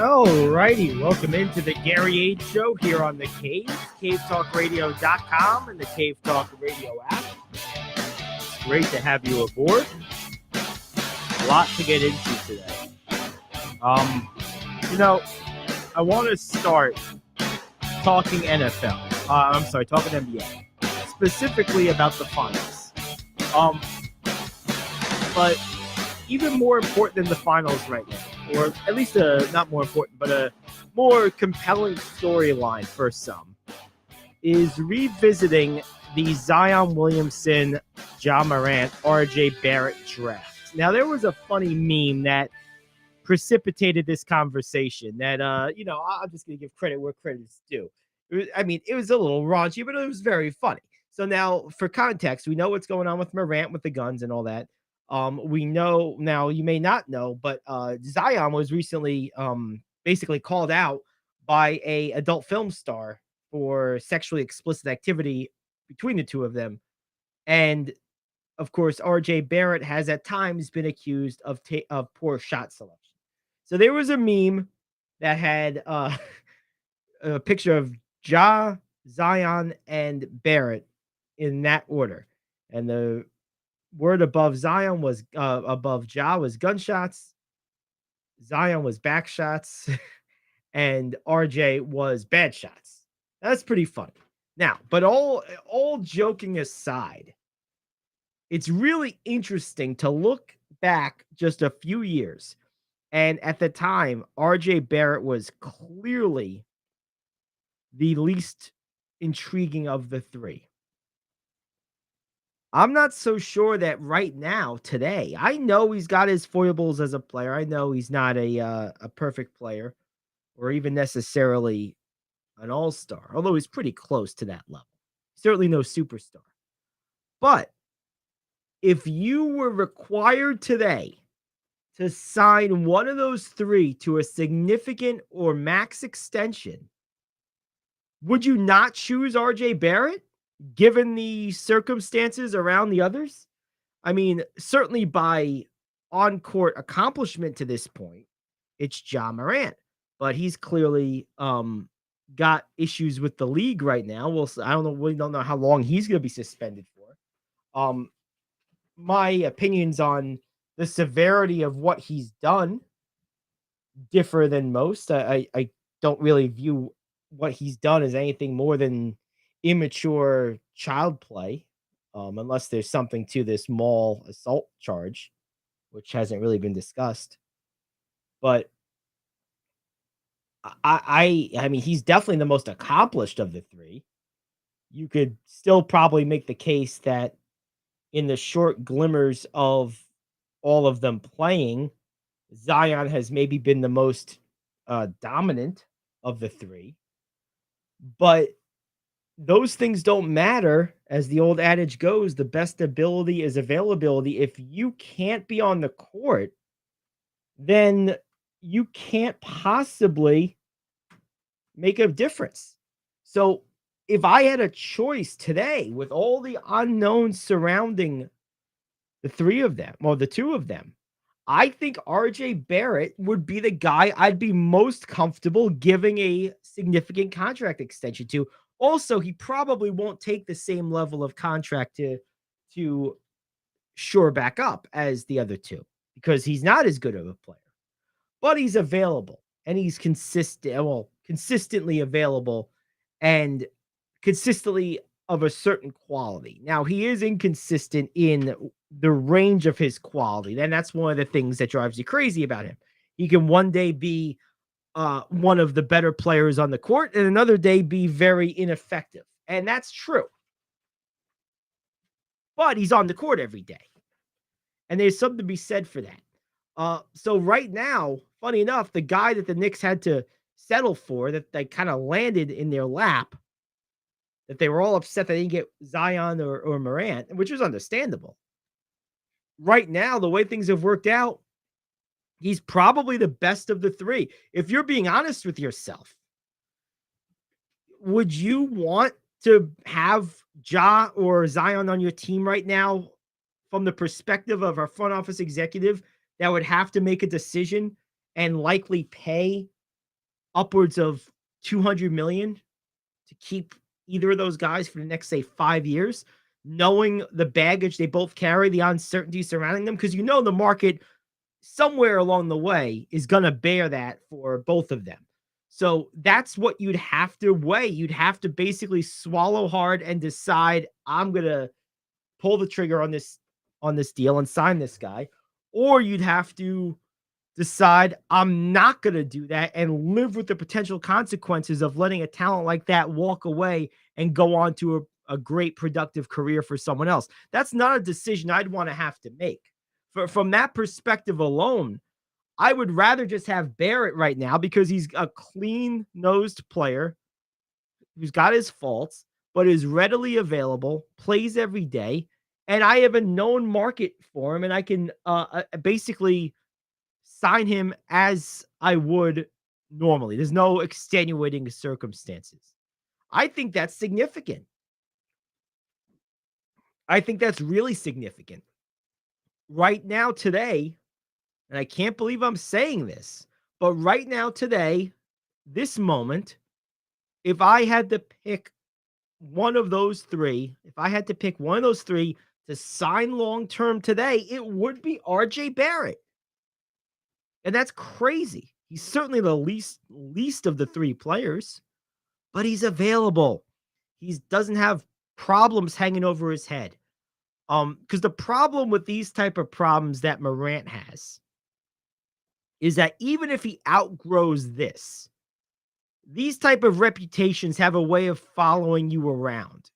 All righty, welcome into the Gary Ayd Show here on the Cave, cavetalkradio.com and the Cave Talk Radio app. It's great to have you aboard. A lot to get into today. I want to start talking NFL. Talking NBA, specifically about the finals. But even more important than the finals right now, or at least not more important, but a more compelling storyline for some, is revisiting the Zion Williamson, Ja Morant, RJ Barrett draft. Now, there was a funny meme that precipitated this conversation that, I'm just going to give credit where credit is due. It was a little raunchy, but it was very funny. So now, for context, we know what's going on with Morant with the guns and all that. We know now, you may not know, but Zion was recently basically called out by a adult film star for sexually explicit activity between the two of them. And of course, RJ Barrett has at times been accused of poor shot selection. So there was a meme that had a picture of Ja, Zion, and Barrett in that order. And the word above Zion was above Ja was gunshots. Zion was back shots, and RJ was bad shots. That's pretty funny. Now, but all joking aside, it's really interesting to look back just a few years. And at the time, RJ Barrett was clearly the least intriguing of the three. I'm not so sure that right now, today, I know he's got his foibles as a player. I know he's not a perfect player or even necessarily an all-star, although he's pretty close to that level. Certainly no superstar. But if you were required today to sign one of those three to a significant or max extension, would you not choose RJ Barrett, given the circumstances around the others? I mean, certainly by on-court accomplishment to this point, it's Ja Morant. But he's clearly got issues with the league right now. We don't know how long he's going to be suspended for. My opinions on the severity of what he's done differ than most. I don't really view what he's done as anything more than immature child play, unless there's something to this mall assault charge, which hasn't really been discussed. But I mean, he's definitely the most accomplished of the three. You could still probably make the case that in the short glimmers of all of them playing, Zion has maybe been the most dominant of the three. But those things don't matter. As the old adage goes, the best ability is availability. If you can't be on the court, then you can't possibly make a difference. So if I had a choice today with all the unknowns surrounding the three of them, or the two of them, I think RJ Barrett would be the guy I'd be most comfortable giving a significant contract extension to. Also, he probably won't take the same level of contract to shore back up as the other two, because he's not as good of a player. But he's available, and he's consistently available, and consistently of a certain quality. Now, he is inconsistent in the range of his quality, and that's one of the things that drives you crazy about him. He can one day be one of the better players on the court, and another day be very ineffective. And that's true. But he's on the court every day. And there's something to be said for that. So right now, funny enough, the guy that the Knicks had to settle for, that they kind of landed in their lap, that they were all upset that they didn't get Zion or Morant, which was understandable. Right now, the way things have worked out, he's probably the best of the three. If you're being honest with yourself, would you want to have Ja or Zion on your team right now from the perspective of a front office executive that would have to make a decision and likely pay upwards of 200 million to keep either of those guys for the next, say, 5 years, knowing the baggage they both carry, the uncertainty surrounding them, because the market somewhere along the way is going to bear that for both of them. So that's what you'd have to weigh. You'd have to basically swallow hard and decide, I'm going to pull the trigger on this deal and sign this guy, or you'd have to decide, I'm not going to do that and live with the potential consequences of letting a talent like that walk away and go on to a great productive career for someone else. That's not a decision I'd want to have to make. From that perspective alone, I would rather just have Barrett right now because he's a clean-nosed player who's got his faults, but is readily available, plays every day, and I have a known market for him, and I can basically sign him as I would normally. There's no extenuating circumstances. I think that's significant. I think that's really significant. Right now, today, and I can't believe I'm saying this, but right now, today, this moment, if I had to pick one of those three, to sign long term today, it would be RJ Barrett. And that's crazy. He's certainly the least of the three players, but he's available. He doesn't have problems hanging over his head. Because the problem with these type of problems that Morant has is that even if he outgrows this, these type of reputations have a way of following you around.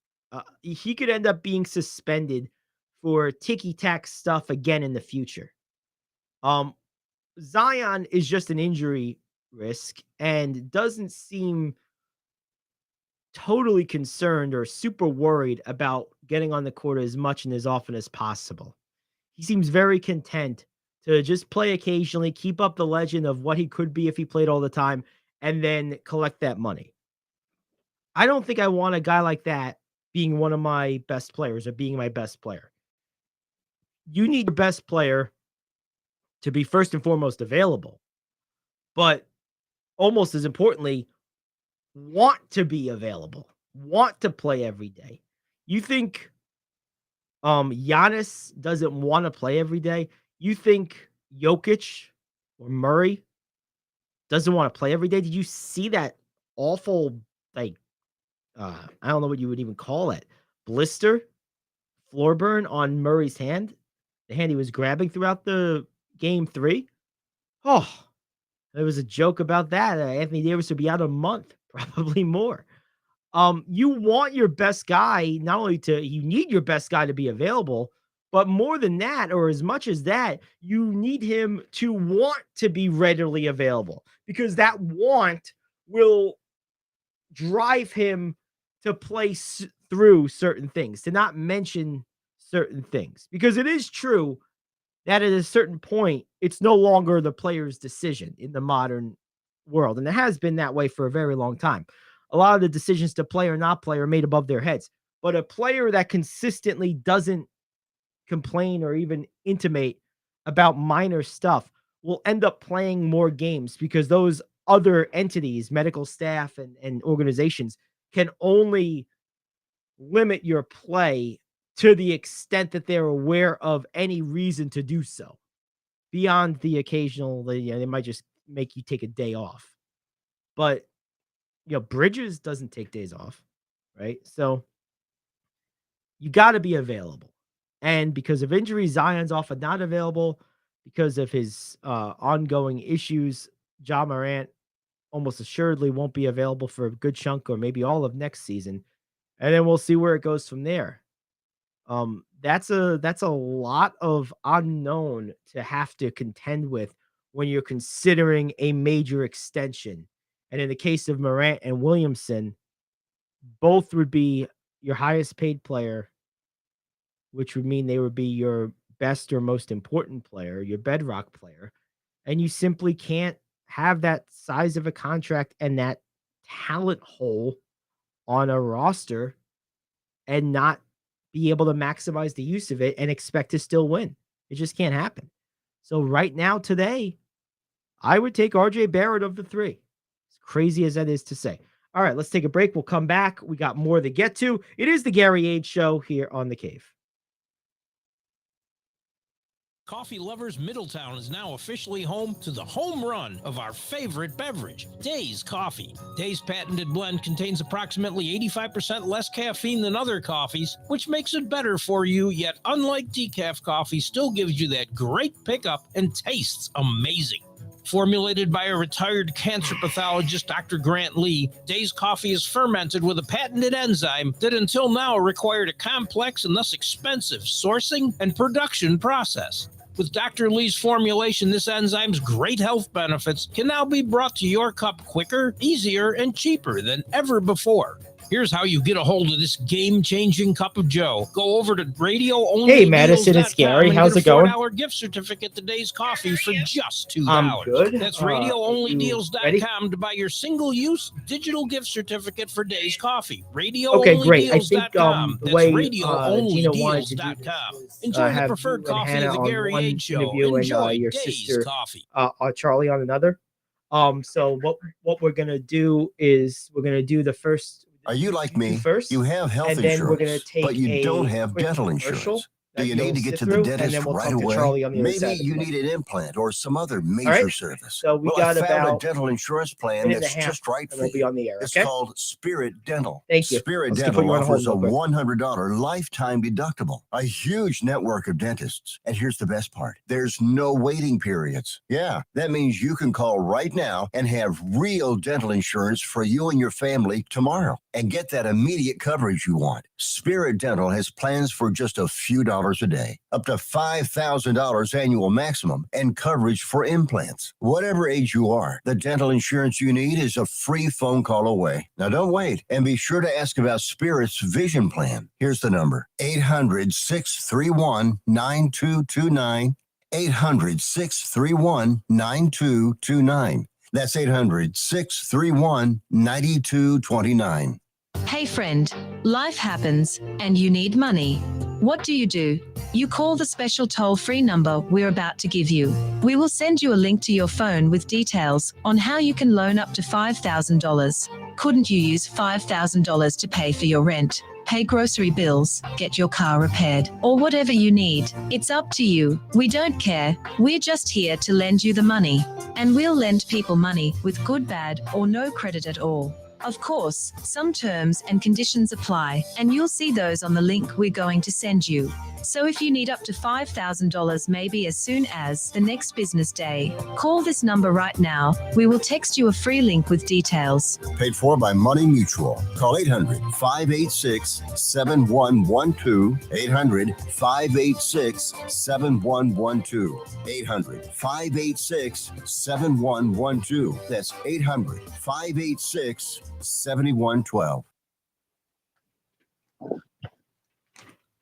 He could end up being suspended for ticky-tack stuff again in the future. Zion is just an injury risk and doesn't seem totally concerned or super worried about getting on the court as much and as often as possible. He seems very content to just play occasionally, keep up the legend of what he could be if he played all the time, and then collect that money. I don't think I want a guy like that being one of my best players or being my best player. You need your best player to be first and foremost available, but almost as importantly, want to be available, want to play every day. You think Giannis doesn't want to play every day? You think Jokic or Murray doesn't want to play every day? Did you see that awful, like, I don't know what you would even call it, blister, floor burn on Murray's hand? The hand he was grabbing throughout the game 3? Oh, there was a joke about that. Anthony Davis would be out a month, probably more. You want your best guy, not only you need your best guy to be available, but more than that, or as much as that, you need him to want to be readily available because that want will drive him to play through certain things, to not mention certain things. Because it is true that at a certain point, it's no longer the player's decision in the modern world. And it has been that way for a very long time. A lot of the decisions to play or not play are made above their heads. But a player that consistently doesn't complain or even intimate about minor stuff will end up playing more games because those other entities, medical staff and organizations, can only limit your play to the extent that they're aware of any reason to do so. Beyond the occasional, they might just make you take a day off. But, Bridges doesn't take days off, right? So you got to be available. And because of injuries, Zion's often not available. Because of his ongoing issues, Ja Morant almost assuredly won't be available for a good chunk or maybe all of next season. And then we'll see where it goes from there. That's a lot of unknown to have to contend with when you're considering a major extension. And in the case of Morant and Williamson, both would be your highest paid player, which would mean they would be your best or most important player, your bedrock player. And you simply can't have that size of a contract and that talent hole on a roster and not be able to maximize the use of it and expect to still win. It just can't happen. So right now, today, I would take RJ Barrett of the three. crazy as that is to say. All right, let's take a break. We'll come back. We got more to get to. It is the Gary Ayd Show here on The Cave. Coffee Lovers Middletown is now officially home to the home run of our favorite beverage, Days Coffee. Days' patented blend contains approximately 85% less caffeine than other coffees, which makes it better for you, yet unlike decaf coffee, still gives you that great pickup and tastes amazing. Formulated by a retired cancer pathologist, Dr. Grant Lee, Days Coffee is fermented with a patented enzyme that until now required a complex and thus expensive sourcing and production process. With Dr. Lee's formulation, this enzyme's great health benefits can now be brought to your cup quicker, easier, and cheaper than ever before. Here's how you get a hold of this game-changing cup of joe. Go over to radioonlydeals.com. Hey, Madison, it's Gary. How's it going? $4 gift certificate to Days Coffee for just $2. I'm good. That's radioonlydeals.com to buy your single-use digital gift certificate for Days Coffee. Okay, great. I think radioonlydeals.com. the way That's Gina wanted to do radioonlydeals.com. Enjoy the have preferred you and coffee Hannah of the on Gary one Ayd Show. interview and Enjoy your Days sister Coffee. Charlie on another. So what we're gonna do is we're gonna do the first. Are you like me? First, you have health and then insurance, we're gonna take but you don't have dental insurance. Do you need to get to the dentist right away? Maybe you need an implant or some other major service. So we got I found about a dental insurance plan that's just right for we'll be you. on the air. It's Okay? called Spirit Dental. Thank you. Spirit Let's Dental put you on hold offers a real quick. $100 lifetime deductible, a huge network of dentists. And here's the best part. There's no waiting periods. Yeah, that means you can call right now and have real dental insurance for you and your family tomorrow and get that immediate coverage you want. Spirit Dental has plans for just a few dollars a day, up to $5,000 annual maximum, and coverage for implants. Whatever age you are, the dental insurance you need is a free phone call away. Now don't wait, and be sure to ask about Spirit's vision plan. Here's the number: 800-631-9229. 800-631-9229. That's 800-631-9229. Hey friend, life happens and you need money. What do? You call the special toll-free number we're about to give you. We will send you a link to your phone with details on how you can loan up to $5,000. Couldn't you use $5,000 to pay for your rent, pay grocery bills, get your car repaired, or whatever you need? It's up to you. We don't care. We're just here to lend you the money. And we'll lend people money with good, bad, or no credit at all. Of course, some terms and conditions apply, and you'll see those on the link we're going to send you. So if you need up to $5,000 maybe as soon as the next business day, call this number right now. We will text you a free link with details. Paid for by Money Mutual. Call 800-586-7112. 800-586-7112. 800-586-7112. That's 800-586-7112.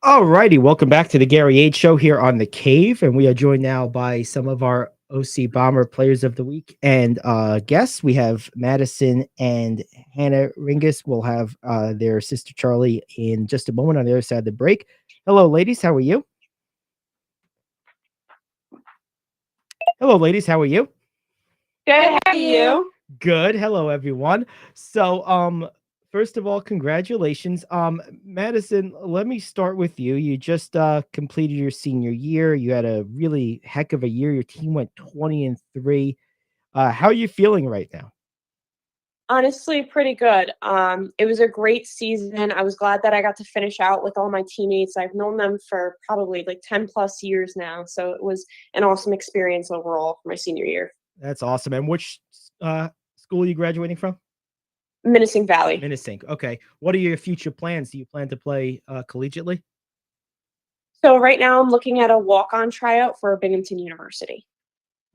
All righty, welcome back to the Gary Ayd Show here on The Cave, and we are joined now by some of our OC Bomber Players of the Week and guests. We have Madison and Hannah Ringus. We'll have their sister Charlie in just a moment on the other side of the break. Hello, ladies. How are you? Hello, ladies. How are you? Good. How are you? Good. Hello, everyone. So, first of all, congratulations. Madison, let me start with you. You just completed your senior year. You had a really heck of a year. Your team went 20-3. How are you feeling right now? Honestly, pretty good. It was a great season. I was glad that I got to finish out with all my teammates. I've known them for probably like 10 plus years now. So it was an awesome experience overall for my senior year. That's awesome. And which school are you graduating from? Menacing Valley. Menacing. Okay. What are your future plans? Do you plan to play collegiately? So right now I'm looking at a walk-on tryout for Binghamton University.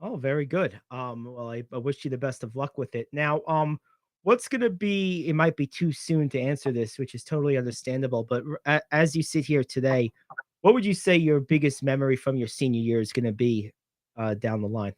Oh, very good. Well, I wish you the best of luck with it. Now, what's going to be, it might be too soon to answer this, which is totally understandable, but as you sit here today, what would you say your biggest memory from your senior year is going to be down the line?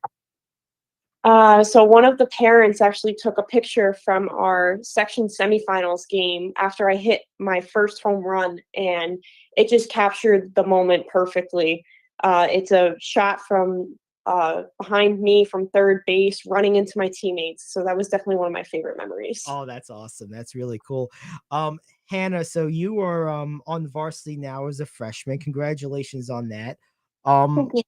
So one of the parents actually took a picture from our section semifinals game after I hit my first home run, and it just captured the moment perfectly. It's a shot from behind me from third base, running into my teammates. So that was definitely one of my favorite memories. Oh, that's awesome. That's really cool. Hannah, so you are on varsity now as a freshman. Congratulations on that. Thank you.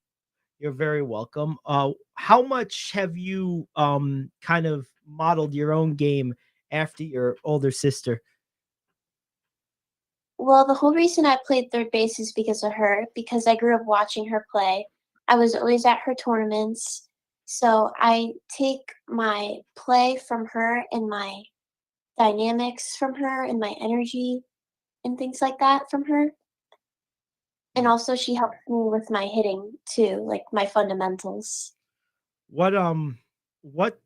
You're very welcome. How much have you kind of modeled your own game after your older sister? Well, the whole reason I played third base is because of her, because I grew up watching her play. I was always at her tournaments. So I take my play from her and my dynamics from her and my energy and things like that from her. And also she helped me with my hitting too, like my fundamentals. What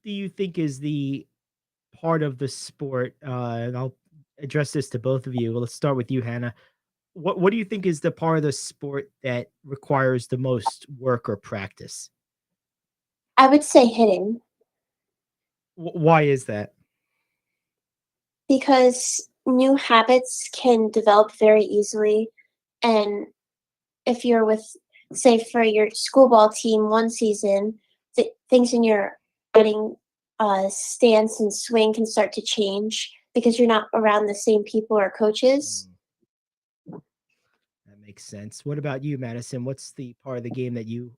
do you think is the part of the sport? And I'll address this to both of you. Well, let's start with you, Hannah. What do you think is the part of the sport that requires the most work or practice? I would say hitting, Why is that? because new habits can develop very easily. And if you're with, say, for your school ball team one season, things in your batting stance and swing can start to change because you're not around the same people or coaches. That makes sense. What about you, Madison? What's the part of the game that you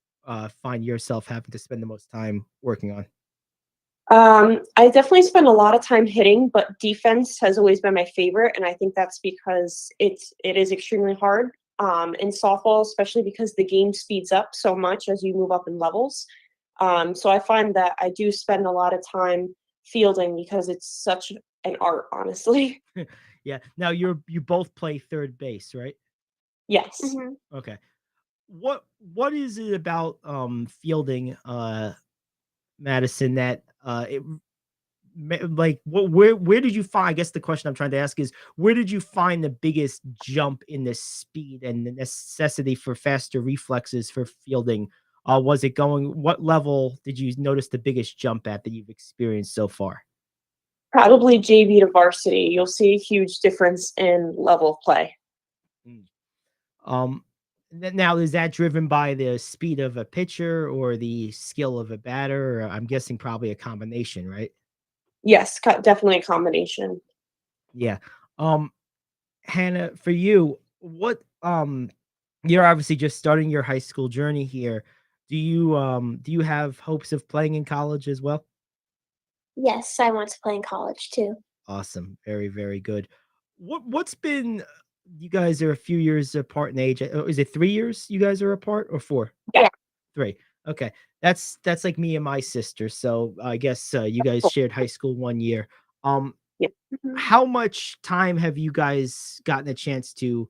find yourself having to spend the most time working on? I definitely spend a lot of time hitting, but defense has always been my favorite, and I think that's because it is extremely hard in softball, especially because the game speeds up so much as you move up in levels. So I find that I do spend a lot of time fielding because it's such an art, honestly. Yeah. Now you both play third base, right? Yes. Mhm. Okay. What is it about fielding, Madison, that like where did you find, I guess the question I'm trying to ask is, where did you find the biggest jump in the speed and the necessity for faster reflexes for fielding? Was it what level did you notice the biggest jump at that you've experienced so far? Probably JV to varsity. You'll see a huge difference in level of play. Um, Now, is that driven by the speed of a pitcher or the skill of a batter? Or I'm guessing probably a combination, right? Yes, definitely a combination. Yeah. Um, Hannah, for you, you're obviously just starting your high school journey here. Do you have hopes of playing in college as well? Yes, I want to play in college too. Awesome. Very, very good. What's been, you guys are a few years apart in age. Is it 3 years you guys are apart, or 4? Yeah. 3. Okay. That's like me and my sister. So I guess you guys shared high school 1 year. Yeah. Mhm. How much time have you guys gotten a chance to,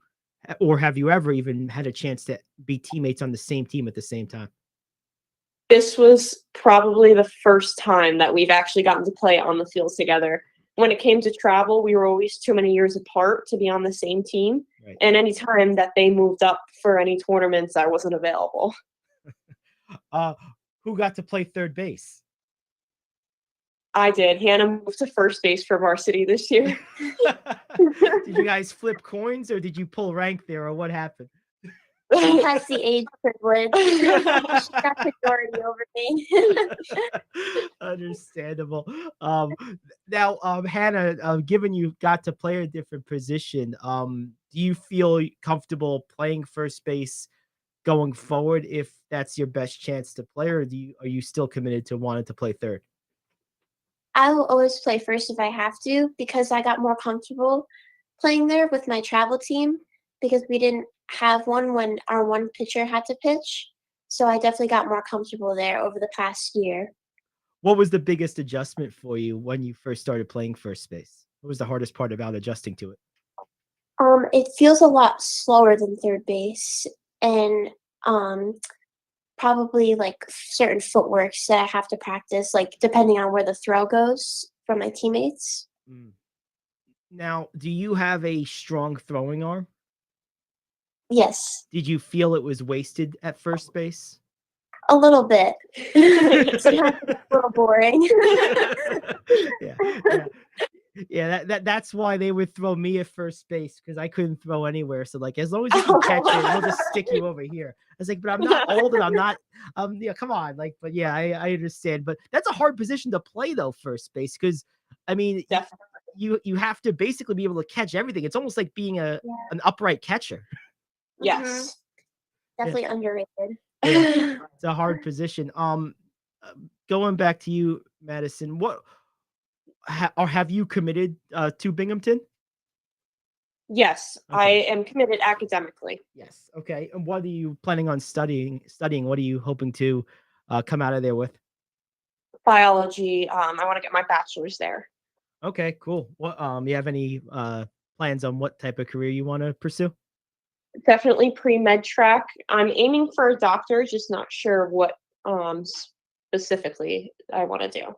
or have you ever even had a chance to be teammates on the same team at the same time? This was probably the first time that we've actually gotten to play on the field together. When it came to travel, we were always too many years apart to be on the same team. Right. And any time that they moved up for any tournaments, I wasn't available. Uh, who got to play third base? I did. Hannah moved to first base for varsity this year. Did you guys flip coins, or did you pull rank there, or what happened? She has the age privilege. She got priority over me. Understandable. Now, Hannah, given you got to play a different position, do you feel comfortable playing first base going forward if that's your best chance to play, or are you still committed to wanting to play third? I will always play first if I have to because I got more comfortable playing there with my travel team because we didn't have one when our one pitcher had to pitch. So I definitely got more comfortable there over the past year. What was the biggest adjustment for you when you first started playing first base? What was the hardest part about adjusting to it? It feels a lot slower than third base and um probably like certain footworks that I have to practice, like depending on where the throw goes from my teammates. Mm. Now, do you have a strong throwing arm? Yes, Did you feel it was wasted at first base? a little bit. Sometimes it's a little boring. Yeah, yeah. Yeah, that's why they would throw me at first base because I couldn't throw anywhere. So like, as long as you can catch it, we'll just stick you over here. I was like, but I'm not old and I'm not yeah, come on, like, but yeah, I understand. But that's a hard position to play though, first base, because I mean, Definitely. you have to basically be able to catch everything. It's almost like being Yeah. an upright catcher. Yes. Definitely underrated. Yeah, it's a hard position. Going back to you, Madison, what or have you committed to Binghamton? Yes, I Okay. am committed academically. Yes. Okay. And what are you planning on studying? What are you hoping to come out of there with? Biology. I want to get my bachelor's there. Okay. Cool. What you have any plans on what type of career you want to pursue? Definitely pre-med track. I'm aiming for a doctor, just not sure what specifically I want to do.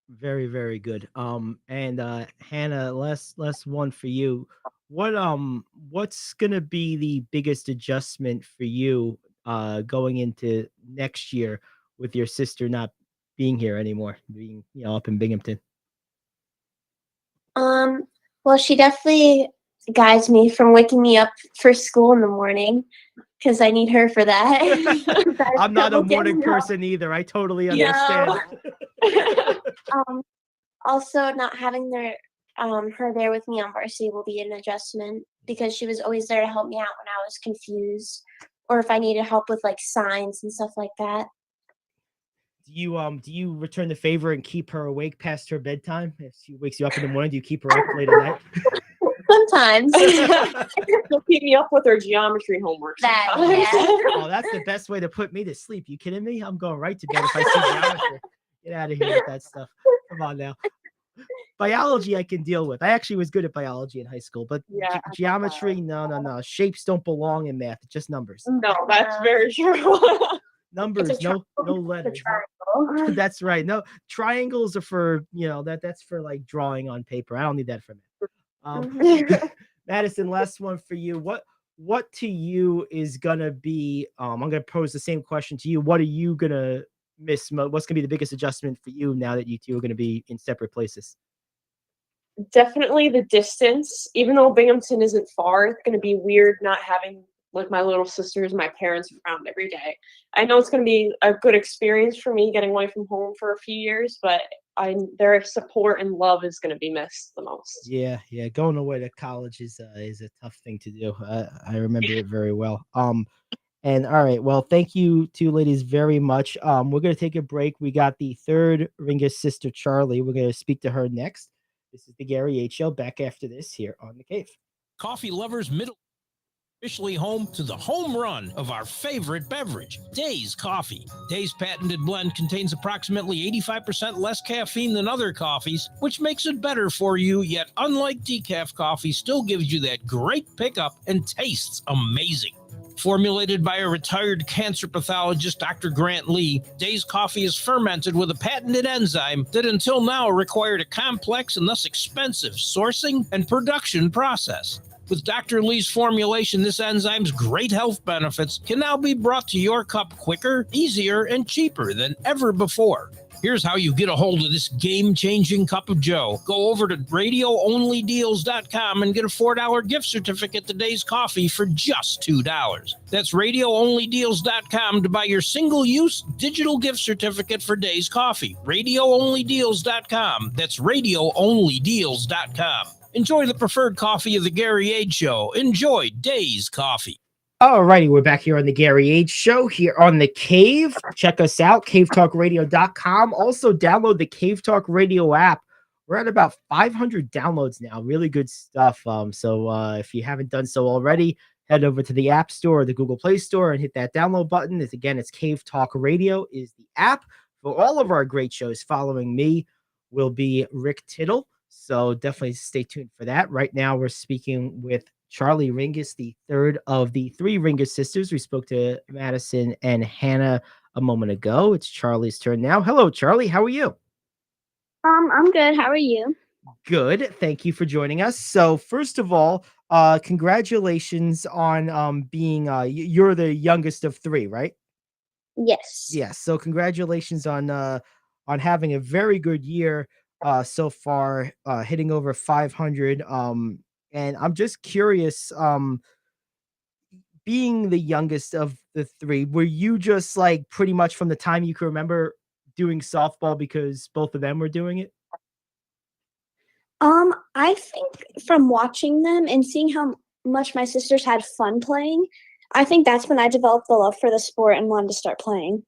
Very, very good. And Hannah, last one for you. What's gonna be the biggest adjustment for you going into next year with your sister not being here anymore, being up in Binghamton? Well, she definitely guides me from waking me up for school in the morning because I need her for that. I'm not a Double morning getting up. person either. I totally Yeah. understand. Also, not having her there with me on varsity will be an adjustment because she was always there to help me out when I was confused or if I needed help with like signs and stuff like that. Do you return the favor and keep her awake past her bedtime? If she wakes you up in the morning, do you keep her up late at night? Sometimes. She'll keep me up with her geometry homework. That, sometimes. yeah. Oh, that's the best way to put me to sleep. You kidding me? I'm going right to bed if I see geometry. Get out of here with that stuff. Come on now. Biology I can deal with. I actually was good at biology in high school, but Yeah, I love geometry, biology. no. Shapes don't belong in math. It's just numbers. No, that's very true. Numbers, no letters. Triangle. That's right. No, triangles are for, that's for like drawing on paper. I don't need that for math. Madison, last one for you. What to you is gonna be I'm gonna pose the same question to you. What are you gonna miss what's gonna be the biggest adjustment for you now that you two are gonna be in separate places? Definitely the distance. Even though Binghamton isn't far, it's going to be weird not having like my little sisters, my parents around every day. I know it's going to be a good experience for me getting away from home for a few years, but their support and love is going to be missed the most. Yeah, going away to college is a tough thing to do. I remember it very well. And all right, well, thank you two ladies very much. We're gonna take a break. We got the third Ringus sister, Charlie. We're gonna speak to her next. This is the Gary Ayd Show. Back after this here on The Cave. Coffee lovers middle officially home to the home run of our favorite beverage, Days Coffee. Days patented blend contains approximately 85% less caffeine than other coffees, which makes it better for you, yet unlike decaf coffee, still gives you that great pickup and tastes amazing. Formulated by a retired cancer pathologist, Dr. Grant Lee, Days Coffee is fermented with a patented enzyme that until now required a complex and thus expensive sourcing and production process. With Dr. Lee's formulation, this enzyme's great health benefits can now be brought to your cup quicker, easier, and cheaper than ever before. Here's how you get a hold of this game-changing cup of joe. Go over to radioonlydeals.com and get a $4 gift certificate to Days Coffee for just $2. That's radioonlydeals.com to buy your single-use digital gift certificate for Days Coffee. Radioonlydeals.com. That's radioonlydeals.com. Enjoy the preferred coffee of the Gary Ayd Show. Enjoy Days Coffee. Alrighty, we're back here on the Gary Ayd Show here on The Cave. Check us out, cavetalkradio.com. Also, download the Cave Talk Radio app. We're at about 500 downloads now. Really good stuff. So if you haven't done so already, head over to the App Store or the Google Play Store and hit that download button. It's Cave Talk Radio is the app for all of our great shows. Following me will be Rick Tittle. So definitely stay tuned for that. Right now, we're speaking with Charlie Ringus, the third of the three Ringus sisters. We spoke to Madison and Hannah a moment ago. It's Charlie's turn now. Hello, Charlie. How are you? I'm good. How are you? Good. Thank you for joining us. So first of all, congratulations on being you're the youngest of three, right? Yes. Yes. So congratulations on having a very good year. so far, hitting over 500. And I'm just curious, being the youngest of the three, were you just like pretty much from the time you can remember doing softball because both of them were doing it? I think from watching them and seeing how much my sisters had fun playing, I think that's when I developed the love for the sport and wanted to start playing.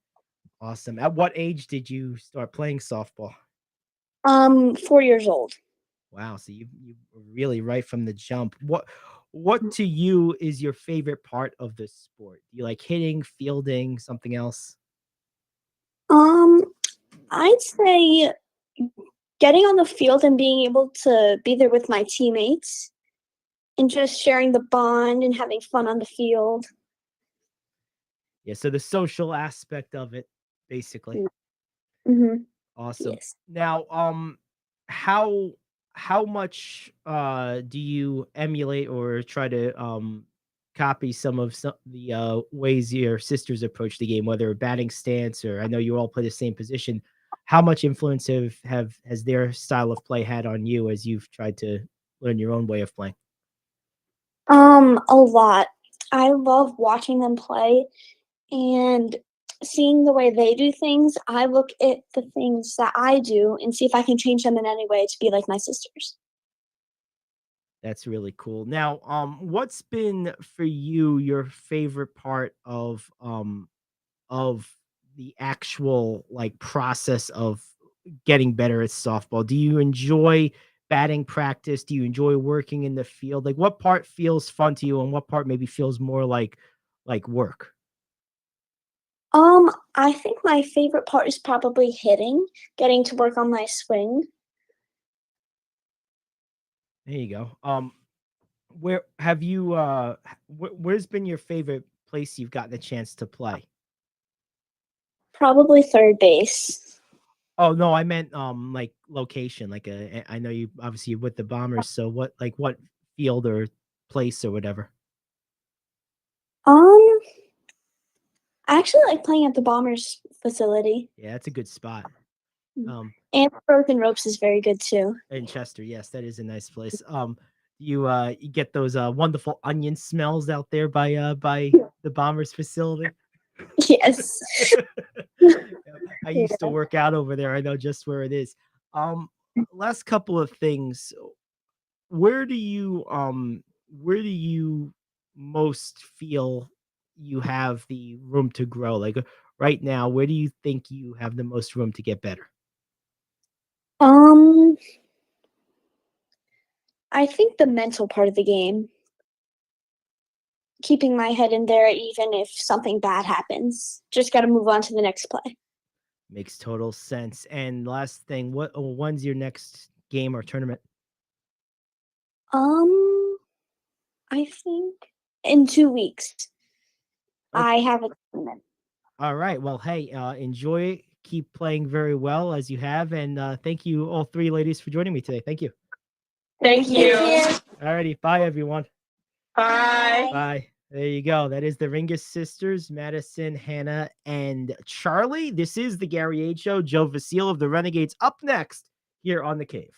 Awesome. At what age did you start playing softball? 4 years old. Wow, so you were really right from the jump. What to you is your favorite part of the sport? Do you like hitting, fielding, something else? Um, I'd say getting on the field and being able to be there with my teammates and just sharing the bond and having fun on the field. Yeah, so the social aspect of it, basically. Mm-hmm. Awesome. Yes. Now, how how much do you emulate or try to copy some of the ways your sisters approach the game, whether a batting stance or I know you all play the same position. How much influence has their style of play had on you as you've tried to learn your own way of playing? A lot. I love watching them play and seeing the way they do things. I look at the things that I do and see if I can change them in any way to be like my sisters. That's really cool. Now, what's been for you your favorite part of the actual like process of getting better at softball? Do you enjoy batting practice? Do you enjoy working in the field? Like what part feels fun to you and what part maybe feels more like work? I think my favorite part is probably hitting, getting to work on my swing. There you go. Where have you where's been your favorite place you've gotten a chance to play? Probably third base. Oh no, I meant like location. I know you obviously with the Bombers, so what field or place or whatever. Um, I actually like playing at the Bombers facility. Yeah, that's a good spot. And Broken Ropes is very good too. In Chester, yes, that is a nice place. You get those wonderful onion smells out there by the Bombers facility. Yes. I used to work out over there. I know just where it is. Last couple of things. Where do you most feel you have the room to grow? Like right now, where do you think you have the most room to get better? Um, I think the mental part of the game, keeping my head in there even if something bad happens. Just got to move on to the next play. Makes total sense. And last thing, when's your next game or tournament? I think in 2 weeks Okay. I have a tournament. All right. Well, hey, enjoy. Keep playing very well as you have. And thank you, all three ladies, for joining me today. Thank you. Thank you. All righty. Bye, everyone. Bye. Bye. There you go. That is the Ringus sisters, Madison, Hannah, and Charlie. This is the Gary Ayd Show. Joe Vasile of the Renegades up next here on The Cave.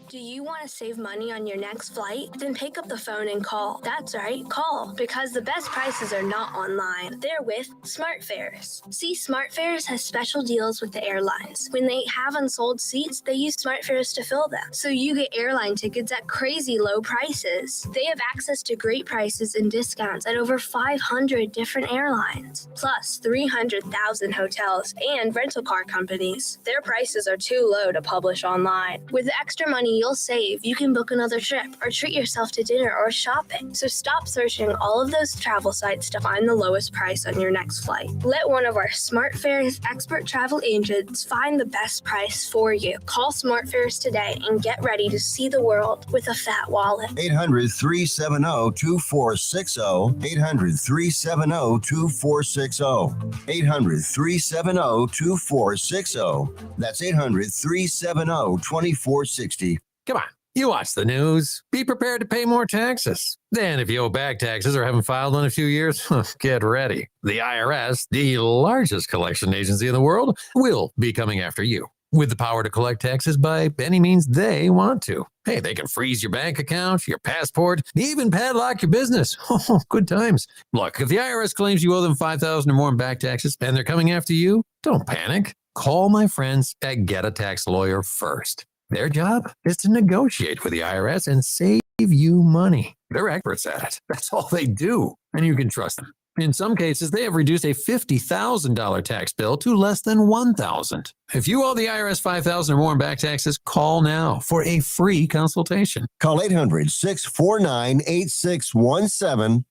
Do you want to save money on your next flight? Then pick up the phone and call. That's right, call. Because the best prices are not online. They're with SmartFares. See, SmartFares has special deals with the airlines. When they have unsold seats, they use SmartFares to fill them. So you get airline tickets at crazy low prices. They have access to great prices and discounts at over 500 different airlines. Plus 300,000 hotels and rental car companies. Their prices are too low to publish online. With the extra money you'll save, you can book another trip or treat yourself to dinner or shopping. So stop searching all of those travel sites to find the lowest price on your next flight. Let one of our SmartFares expert travel agents find the best price for you. Call SmartFares today and get ready to see the world with a fat wallet. 800-370-2460. 800-370-2460. 800-370-2460. That's 800-370-2460. Come on, you watch the news. Be prepared to pay more taxes. Then if you owe back taxes or haven't filed in a few years, get ready. The IRS, the largest collection agency in the world, will be coming after you. with the power to collect taxes by any means they want to. Hey, they can freeze your bank account, your passport, even padlock your business. Oh, good times. Look, if the IRS claims you owe them $5,000 or more in back taxes and they're coming after you, don't panic. Call my friends at Get a Tax Lawyer first. Their job is to negotiate with the IRS and save you money. They're experts at it. That's all they do, and you can trust them. In some cases, they have reduced a $50,000 tax bill to less than $1,000. If you owe the IRS $5,000 or more in back taxes, call now for a free consultation. Call 800-649-8617.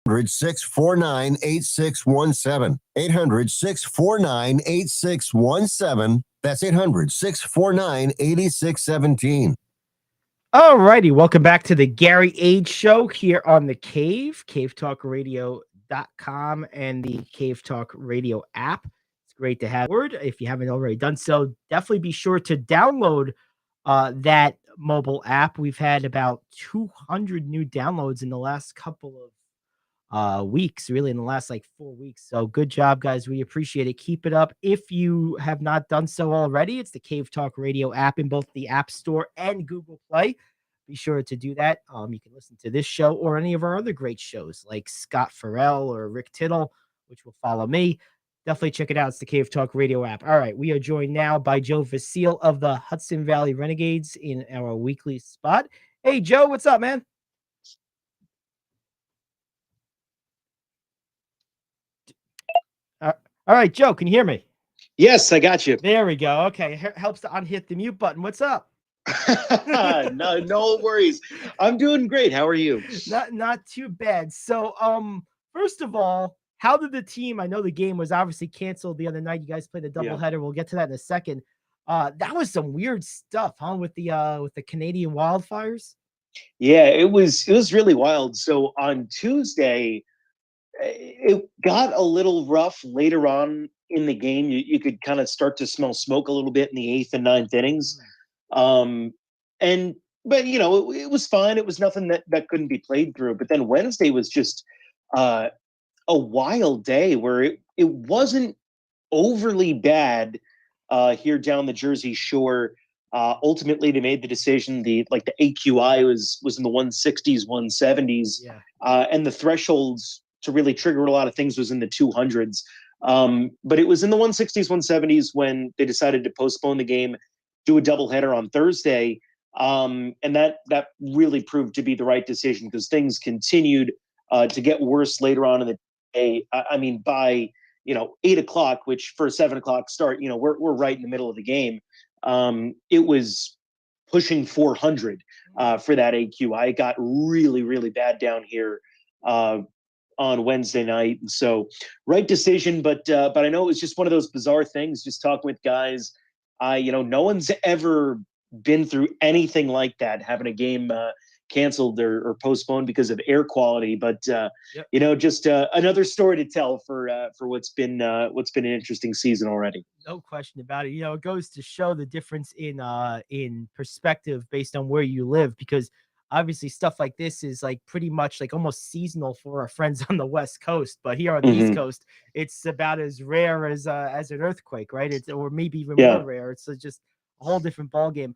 800-649-8617. 800-649-8617. That's 800-649-8617. All righty, welcome back to the Gary Ayd Show here on the Cave, cavetalkradio.com, and the Cave Talk Radio app. It's great to have word. If you haven't already done so, definitely be sure to download that mobile app. We've had about 200 new downloads in the last couple of weeks, really in the last like 4 weeks. So good job, guys. We appreciate it. Keep it up. If you have not done so already, it's the Cave Talk Radio app in both the App Store and Google Play. Be sure to do that. You can listen to this show or any of our other great shows like Scott Farrell or Rick Tittle, which will follow me. Definitely check it out. It's the Cave Talk Radio app. All right. We are joined now by Joe Vasile of the Hudson Valley Renegades in our weekly spot. Hey, Joe, what's up, man? All right, Joe, can you hear me? Yes, I got you. There we go. Okay. Helps to unhit the mute button. What's up? No worries. I'm doing great. How are you? Not too bad. So, first of all, how did the team, I know the game was obviously canceled the other night. You guys played a doubleheader. We'll get to that in a second. That was some weird stuff, huh? With the Canadian wildfires. Yeah, it was really wild. So on Tuesday, it got a little rough later on in the game. You could kind of start to smell smoke a little bit in the 8th and 9th innings. But you know, it was fine. It was nothing that couldn't be played through. But then Wednesday was just a wild day where it wasn't overly bad here down the Jersey Shore. Ultimately, they made the decision. The AQI was in the 160s, 170s, and the thresholds to really trigger a lot of things was in the 200s. But it was in the 160s, 170s when they decided to postpone the game, do a doubleheader on Thursday. And that really proved to be the right decision because things continued to get worse later on in the day. I mean, by 8 o'clock, which for a 7 o'clock start, we're right in the middle of the game. It was pushing 400 for that AQI. It got really, really bad down here on Wednesday night. And so right decision, but I know it was just one of those bizarre things, just talking with guys. No one's ever been through anything like that, having a game canceled or postponed because of air quality. But just another story to tell for what's been an interesting season already. No question about it. It goes to show the difference in perspective based on where you live, because obviously stuff like this is like pretty much like almost seasonal for our friends on the West Coast, but here on the East Coast, it's about as rare as an earthquake, right? Or maybe even more rare. It's just a whole different ball game.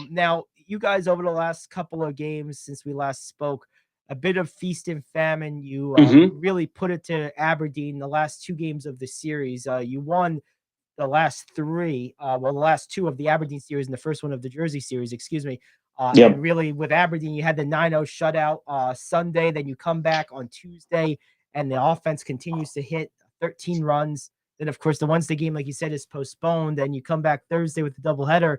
Now you guys over the last couple of games since we last spoke, a bit of feast and famine. You really put it to Aberdeen the last 2 games of the series. You won the last 3, the last 2 of the Aberdeen series and the first one of the Jersey series, excuse me. And really with Aberdeen, you had the 9-0 shutout Sunday. Then you come back on Tuesday and the offense continues to hit 13 runs. Then, of course, the Wednesday game, like you said, is postponed. And you come back Thursday with the doubleheader.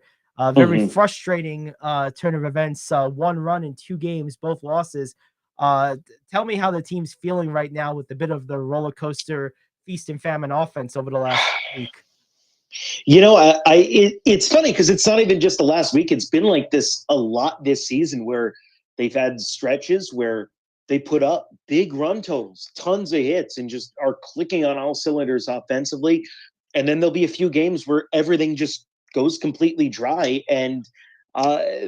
Very frustrating turn of events. 1 run in 2 games, both losses. Tell me how the team's feeling right now with a bit of the roller coaster feast and famine offense over the last week. It's funny because it's not even just the last week. It's been like this a lot this season where they've had stretches where they put up big run totals, tons of hits, and just are clicking on all cylinders offensively. And then there'll be a few games where everything just goes completely dry and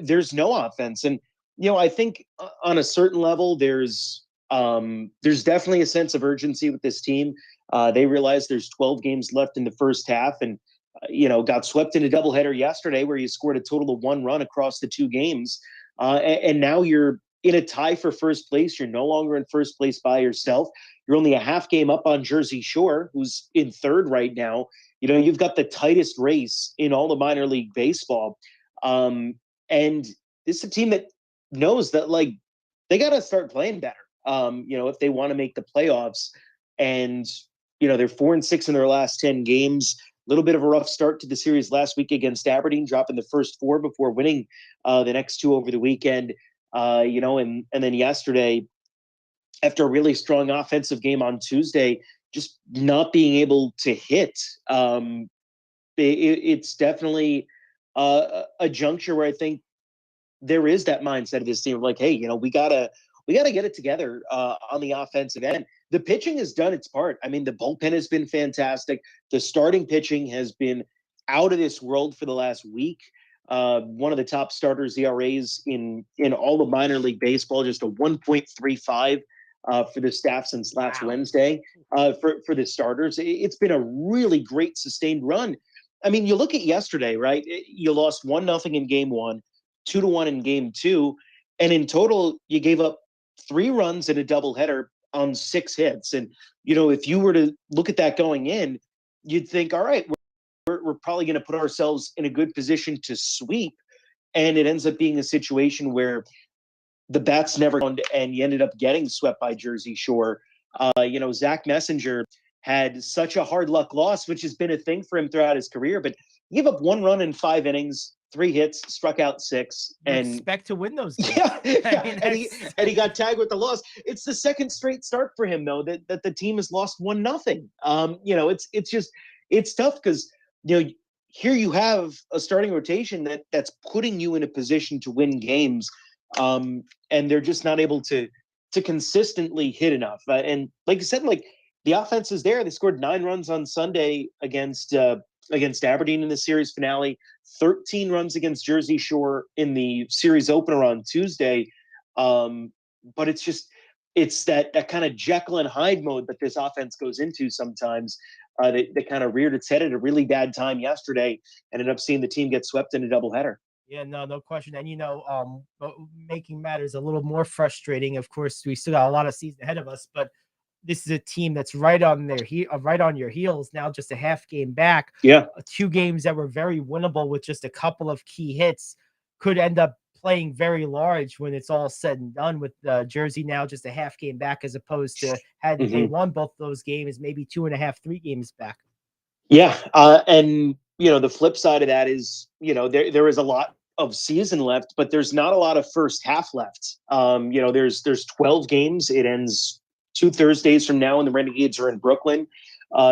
there's no offense. And, I think on a certain level, there's definitely a sense of urgency with this team. They realize there's 12 games left in the first half, and got swept in a doubleheader yesterday where you scored a total of 1 run across the 2 games. And now you're in a tie for first place. You're no longer in first place by yourself. You're only a half game up on Jersey Shore, who's in 3rd right now. You've got the tightest race in all of minor league baseball. And this is a team that knows that, like, they got to start playing better, if they want to make the playoffs. And, they're 4-6 in their last 10 games. A little bit of a rough start to the series last week against Aberdeen, dropping the first 4 before winning the next 2 over the weekend. And then yesterday, after a really strong offensive game on Tuesday, just not being able to hit. It's definitely a juncture where I think there is that mindset of this team, like, hey, we gotta get it together on the offensive end. The pitching has done its part. I mean, the bullpen has been fantastic. The starting pitching has been out of this world for the last week. One of the top starters ERAs in all of minor league baseball, just a 1.35 for the staff since last Wednesday for the starters. It's been a really great sustained run. I mean, you look at yesterday, right? You lost 1-0 in game 1, 2-1 in game 2, and in total you gave up 3 runs in a doubleheader on 6 hits. And if you were to look at that going in, you'd think, all right, we're probably going to put ourselves in a good position to sweep. And it ends up being a situation where the bats never found, and you ended up getting swept by Jersey Shore. Zach Messenger had such a hard luck loss, which has been a thing for him throughout his career, but he gave up 1 run in 5 innings, 3 hits, struck out 6, and expect to win those games. Yeah, and he got tagged with the loss. It's the second straight start for him, though, that the team has lost 1-0. It's tough because here you have a starting rotation that's putting you in a position to win games, and they're just not able to consistently hit enough. And like I said, like, the offense is there. They scored 9 runs on Sunday against Aberdeen in the series finale, 13 runs against Jersey Shore in the series opener on Tuesday. But it's that kind of Jekyll and Hyde mode that this offense goes into sometimes. That kind of reared its head at a really bad time yesterday and ended up seeing the team get swept in a doubleheader. Yeah, no question. And making matters a little more frustrating. Of course, we still got a lot of season ahead of us, but this is a team that's right on your heels now, just a half game back. Yeah, 2 games that were very winnable with just a couple of key hits could end up playing very large when it's all said and done, with Jersey now just a half game back, as opposed to had they won both those games, maybe 2.5, 3 games back. Yeah. And the flip side of that is, there is a lot of season left, but there's not a lot of first half left. There's 12 games. It ends 2 Thursdays from now, and the Renegades are in Brooklyn.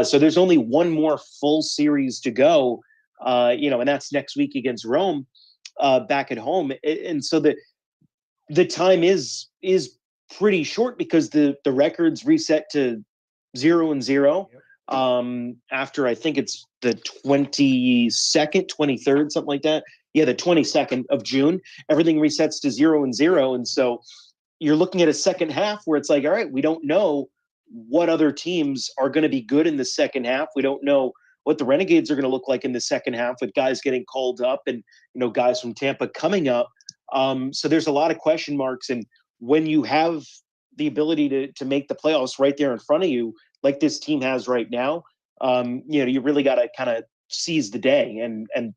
So there's only 1 more full series to go, and that's next week against Rome, back at home. And so the time is pretty short because the records reset to 0-0. After I think it's the 22nd, 23rd, something like that. Yeah, the 22nd of June, everything resets to 0-0. And so you're looking at a second half where it's like, all right, we don't know what other teams are going to be good in the second half. We don't know what the Renegades are going to look like in the second half, with guys getting called up and, guys from Tampa coming up. So there's a lot of question marks. And when you have the ability to make the playoffs right there in front of you, like this team has right now, you really got to kind of seize the day. And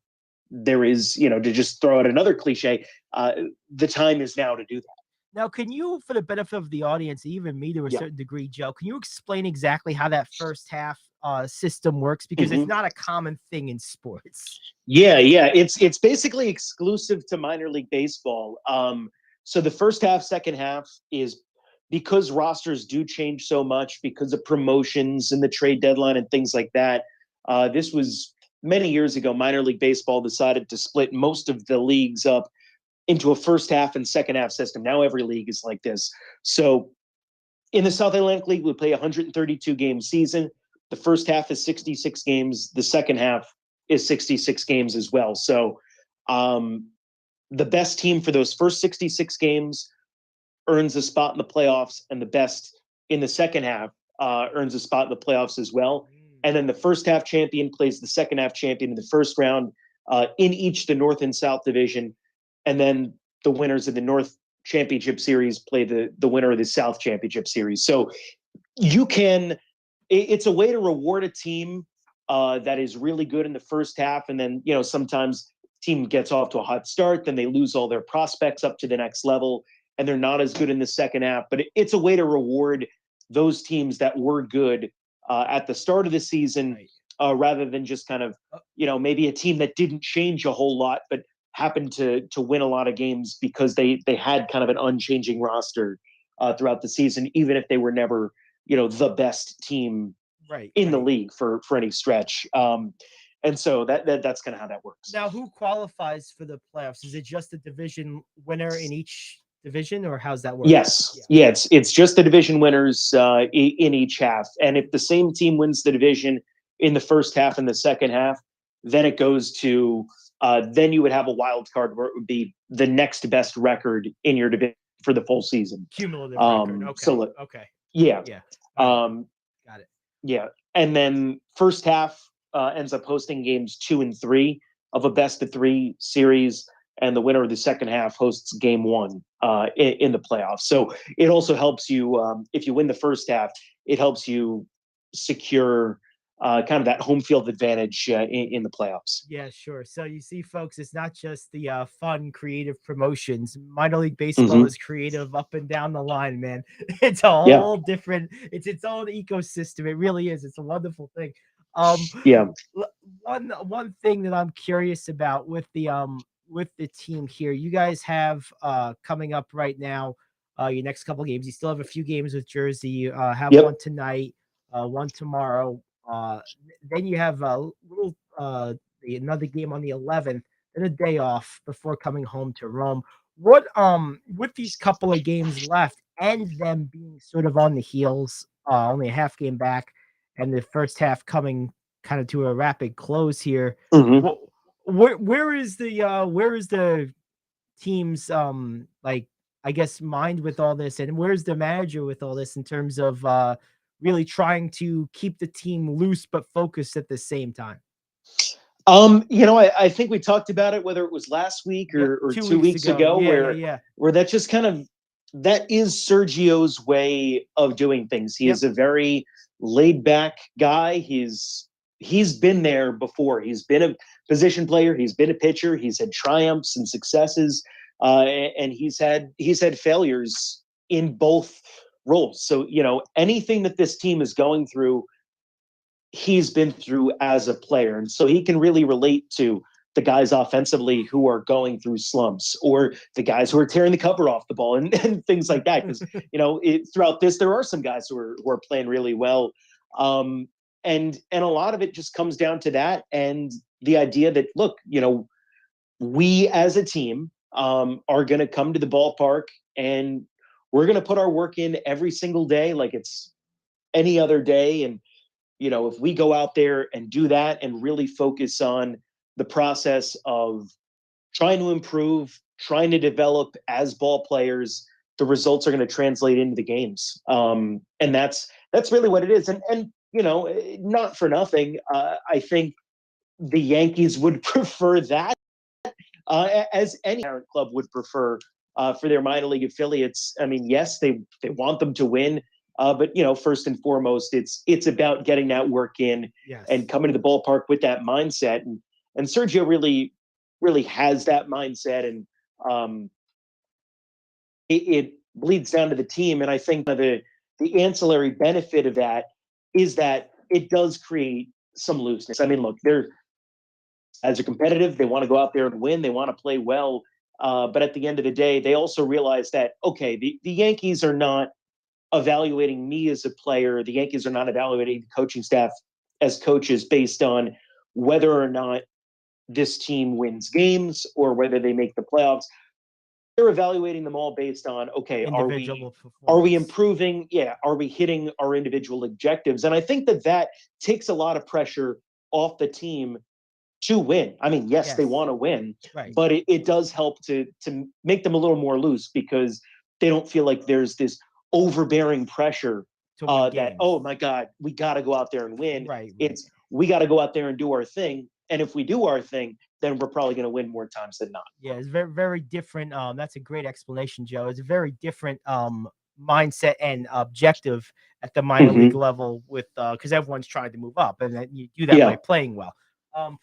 there is, to just throw out another cliche, the time is now to do that. Now, can you, for the benefit of the audience, even me to a certain degree, Joe, can you explain exactly how that first half system works? Because it's not a common thing in sports. Yeah. It's basically exclusive to minor league baseball. So the first half, second half is, because rosters do change so much because of promotions and the trade deadline and things like that. This was many years ago. Minor league baseball decided to split most of the leagues up into a first half and second half system. Now every league is like this. So in the South Atlantic League, we play a 132 game season. The first half is 66 games. The second half is 66 games as well. So the best team for those first 66 games earns a spot in the playoffs, and the best in the second half earns a spot in the playoffs as well. And then the first half champion plays the second half champion in the first round in each the North and South division. And then the winners of the North Championship Series play the winner of the South Championship Series. So it's a way to reward a team that is really good in the first half. And then, sometimes team gets off to a hot start, then they lose all their prospects up to the next level, and they're not as good in the second half. But it's a way to reward those teams that were good at the start of the season, rather than just kind of, maybe a team that didn't change a whole lot, but happened to win a lot of games because they had kind of an unchanging roster throughout the season, even if they were never, the best team in the league for any stretch. And so that's kind of how that works. Now, who qualifies for the playoffs? Is it just a division winner in each division, or how's that work? Yes. Yeah, it's just the division winners in each half. And if the same team wins the division in the first half and the second half, then it goes to then you would have a wild card where it would be the next best record in your division for the full season. Cumulative record. Okay. So, okay. Yeah. Yeah. Got it. Yeah. And then first half ends up hosting games 2 and 3 of a best of 3 series. And the winner of the second half hosts game 1 in the playoffs. So it also helps you, if you win the first half, it helps you secure kind of that home field advantage in the playoffs. Yeah, sure. So you see, folks, it's not just the fun, creative promotions. Minor League Baseball is creative up and down the line, man. It's a whole different, it's its own ecosystem. It really is. It's a wonderful thing. One thing that I'm curious about with the team here, you guys have coming up right now, your next couple games. You still have a few games with Jersey. You have one tonight, one tomorrow. Then you have a little another game on the 11th, then a day off before coming home to Rome. What with these couple of games left and them being sort of on the heels, only a half game back, and the first half coming kind of to a rapid close here. Where is the team's like, I guess, mind with all this, and where's the manager with all this in terms of really trying to keep the team loose but focused at the same time? I think we talked about it, whether it was last week or 2 weeks ago, where that just kind of, that is Sergio's way of doing things. He is a very laid back guy. He's been there before. He's been a position player. He's been a pitcher. He's had triumphs and successes, and he's had failures in both roles. So, anything that this team is going through, he's been through as a player. And so he can really relate to the guys offensively who are going through slumps, or the guys who are tearing the cover off the ball and things like that. Because, throughout this, there are some guys who are playing really well. And a lot of it just comes down to that. And the idea that, look, we as a team are going to come to the ballpark and we're going to put our work in every single day like it's any other day. And, if we go out there and do that and really focus on the process of trying to improve, trying to develop as ball players, the results are going to translate into the games. And that's really what it is. And not for nothing, I think the Yankees would prefer that as any parent club would prefer for their minor league affiliates. I mean, yes, they want them to win, but first and foremost, it's about getting that work in and coming to the ballpark with that mindset. And Sergio really, really has that mindset, and it bleeds down to the team. And I think the ancillary benefit of that is that it does create some looseness. I mean, look, as a competitive, they want to go out there and win. They want to play well. But at the end of the day, they also realize that, okay, the Yankees are not evaluating me as a player. The Yankees are not evaluating the coaching staff as coaches based on whether or not this team wins games or whether they make the playoffs. They're evaluating them all based on, okay, are we improving? Yeah. Are we hitting our individual objectives? And I think that takes a lot of pressure off the team to win. I mean, yes. They want to win, but it does help to make them a little more loose, because they don't feel like there's this overbearing pressure to win that, games. oh my God, we got to go out there and win. Right. It's we got to go out there and do our thing. And if we do our thing, then we're probably going to win more times than not. Yeah, it's very, very different. That's a great explanation, Joe. It's a very different mindset and objective at the minor league level with because everyone's trying to move up, and then you do that by playing well.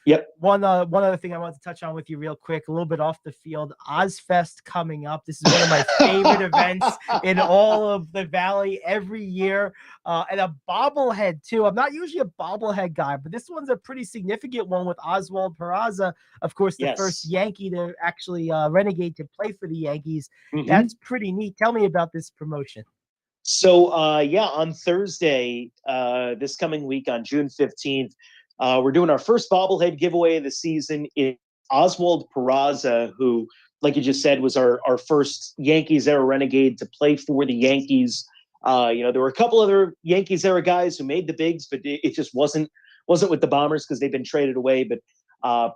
Yep. One other thing I want to touch on with you real quick, a little bit off the field. Ozfest coming up. This is one of my favorite events in all of the Valley every year, and a bobblehead too. I'm not usually a bobblehead guy, but this one's a pretty significant one with Oswald Peraza, of course, the first Yankee to actually renegade to play for the Yankees. That's pretty neat. Tell me about this promotion. So, on Thursday, this coming week on June 15th, we're doing our first bobblehead giveaway of the season. It's Oswald Peraza, who, like you just said, was our first Yankees era renegade to play for the Yankees. There were a couple other Yankees era guys who made the bigs, but it just wasn't with the Bombers because they've been traded away. But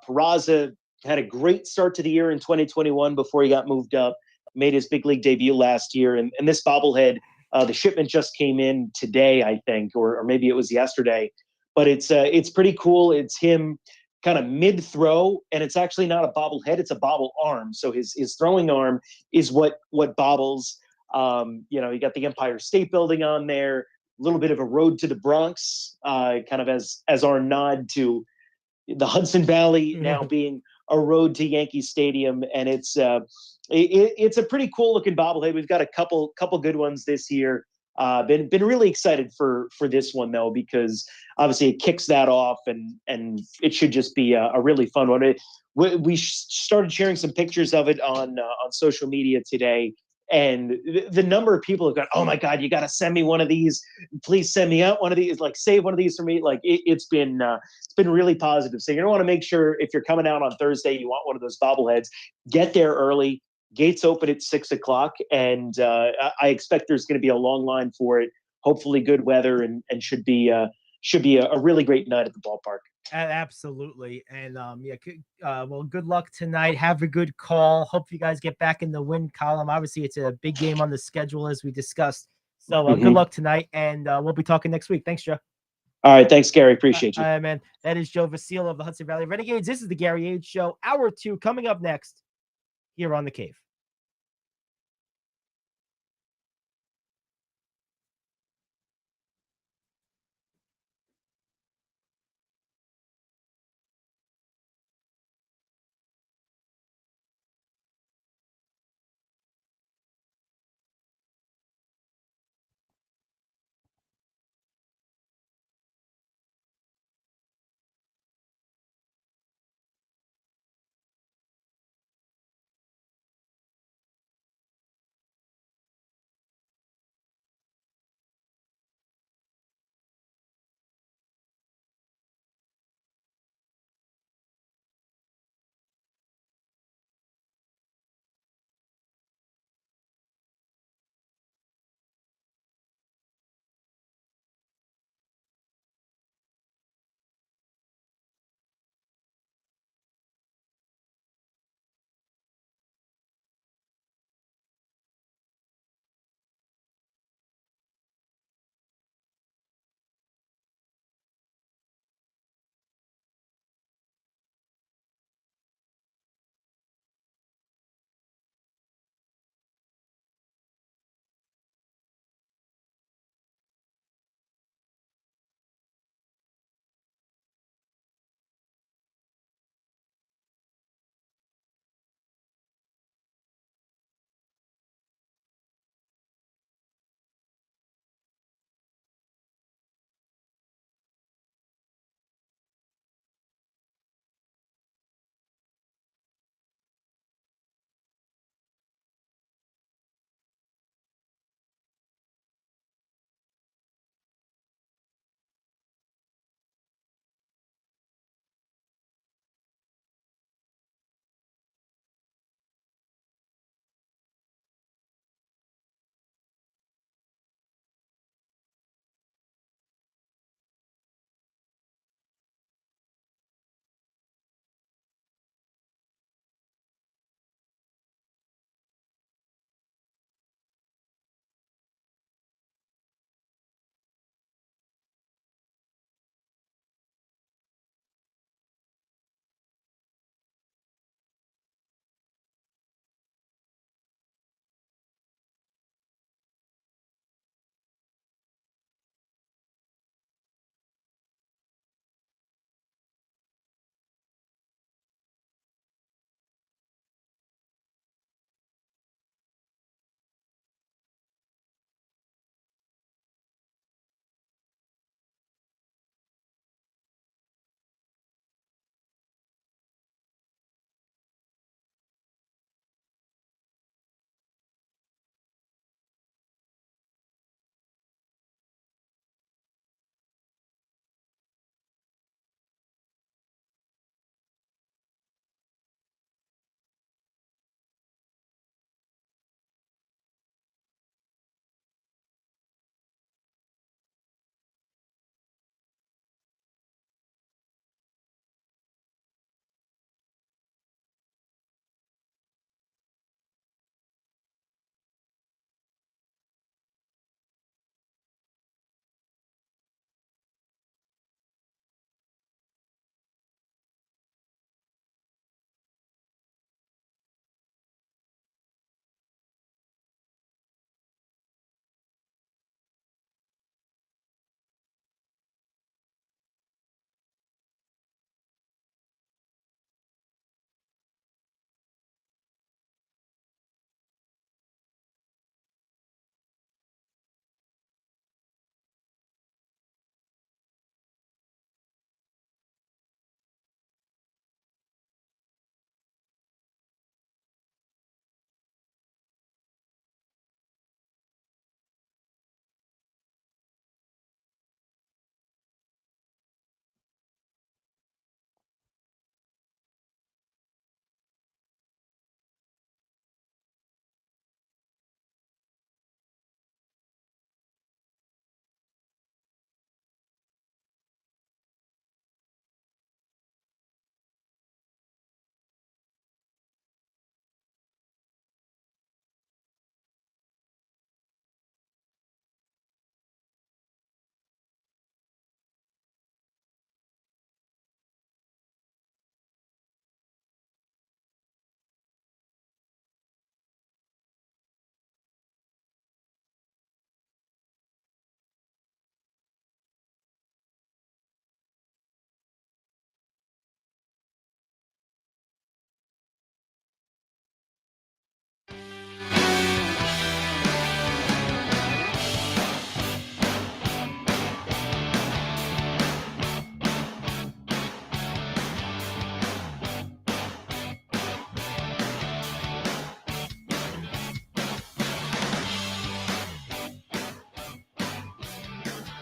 Peraza had a great start to the year in 2021 before he got moved up, made his big league debut last year. And this bobblehead, the shipment just came in today, I think, or maybe it was yesterday. But it's pretty cool. It's him kind of mid-throw, and it's actually not a bobblehead; it's a bobble arm. So his throwing arm is what bobbles. You got the Empire State Building on there, a little bit of a road to the Bronx, kind of as our nod to the Hudson Valley now being a road to Yankee Stadium, and it's a pretty cool looking bobblehead. We've got a couple good ones this year. Been really excited for this one though, because obviously it kicks that off, and it should just be a really fun one. We started sharing some pictures of it on social media today, and the number of people have gone, oh my God, you got to send me one of these. Please send me out one of these. Like, save one of these for me. Like, it's been really positive. So you're gonna want to make sure if you're coming out on Thursday, you want one of those bobbleheads, get there early. Gates open at 6:00, and I expect there's going to be a long line for it. Hopefully, good weather, and should be a really great night at the ballpark. Absolutely, and good luck tonight. Have a good call. Hope you guys get back in the win column. Obviously, it's a big game on the schedule as we discussed. So good luck tonight, and we'll be talking next week. Thanks, Joe. All right, thanks, Gary. Appreciate you. Man. That is Joe Vasile of the Hudson Valley Renegades. This is the Gary Ayd Show. Hour 2 coming up next here on The Cave.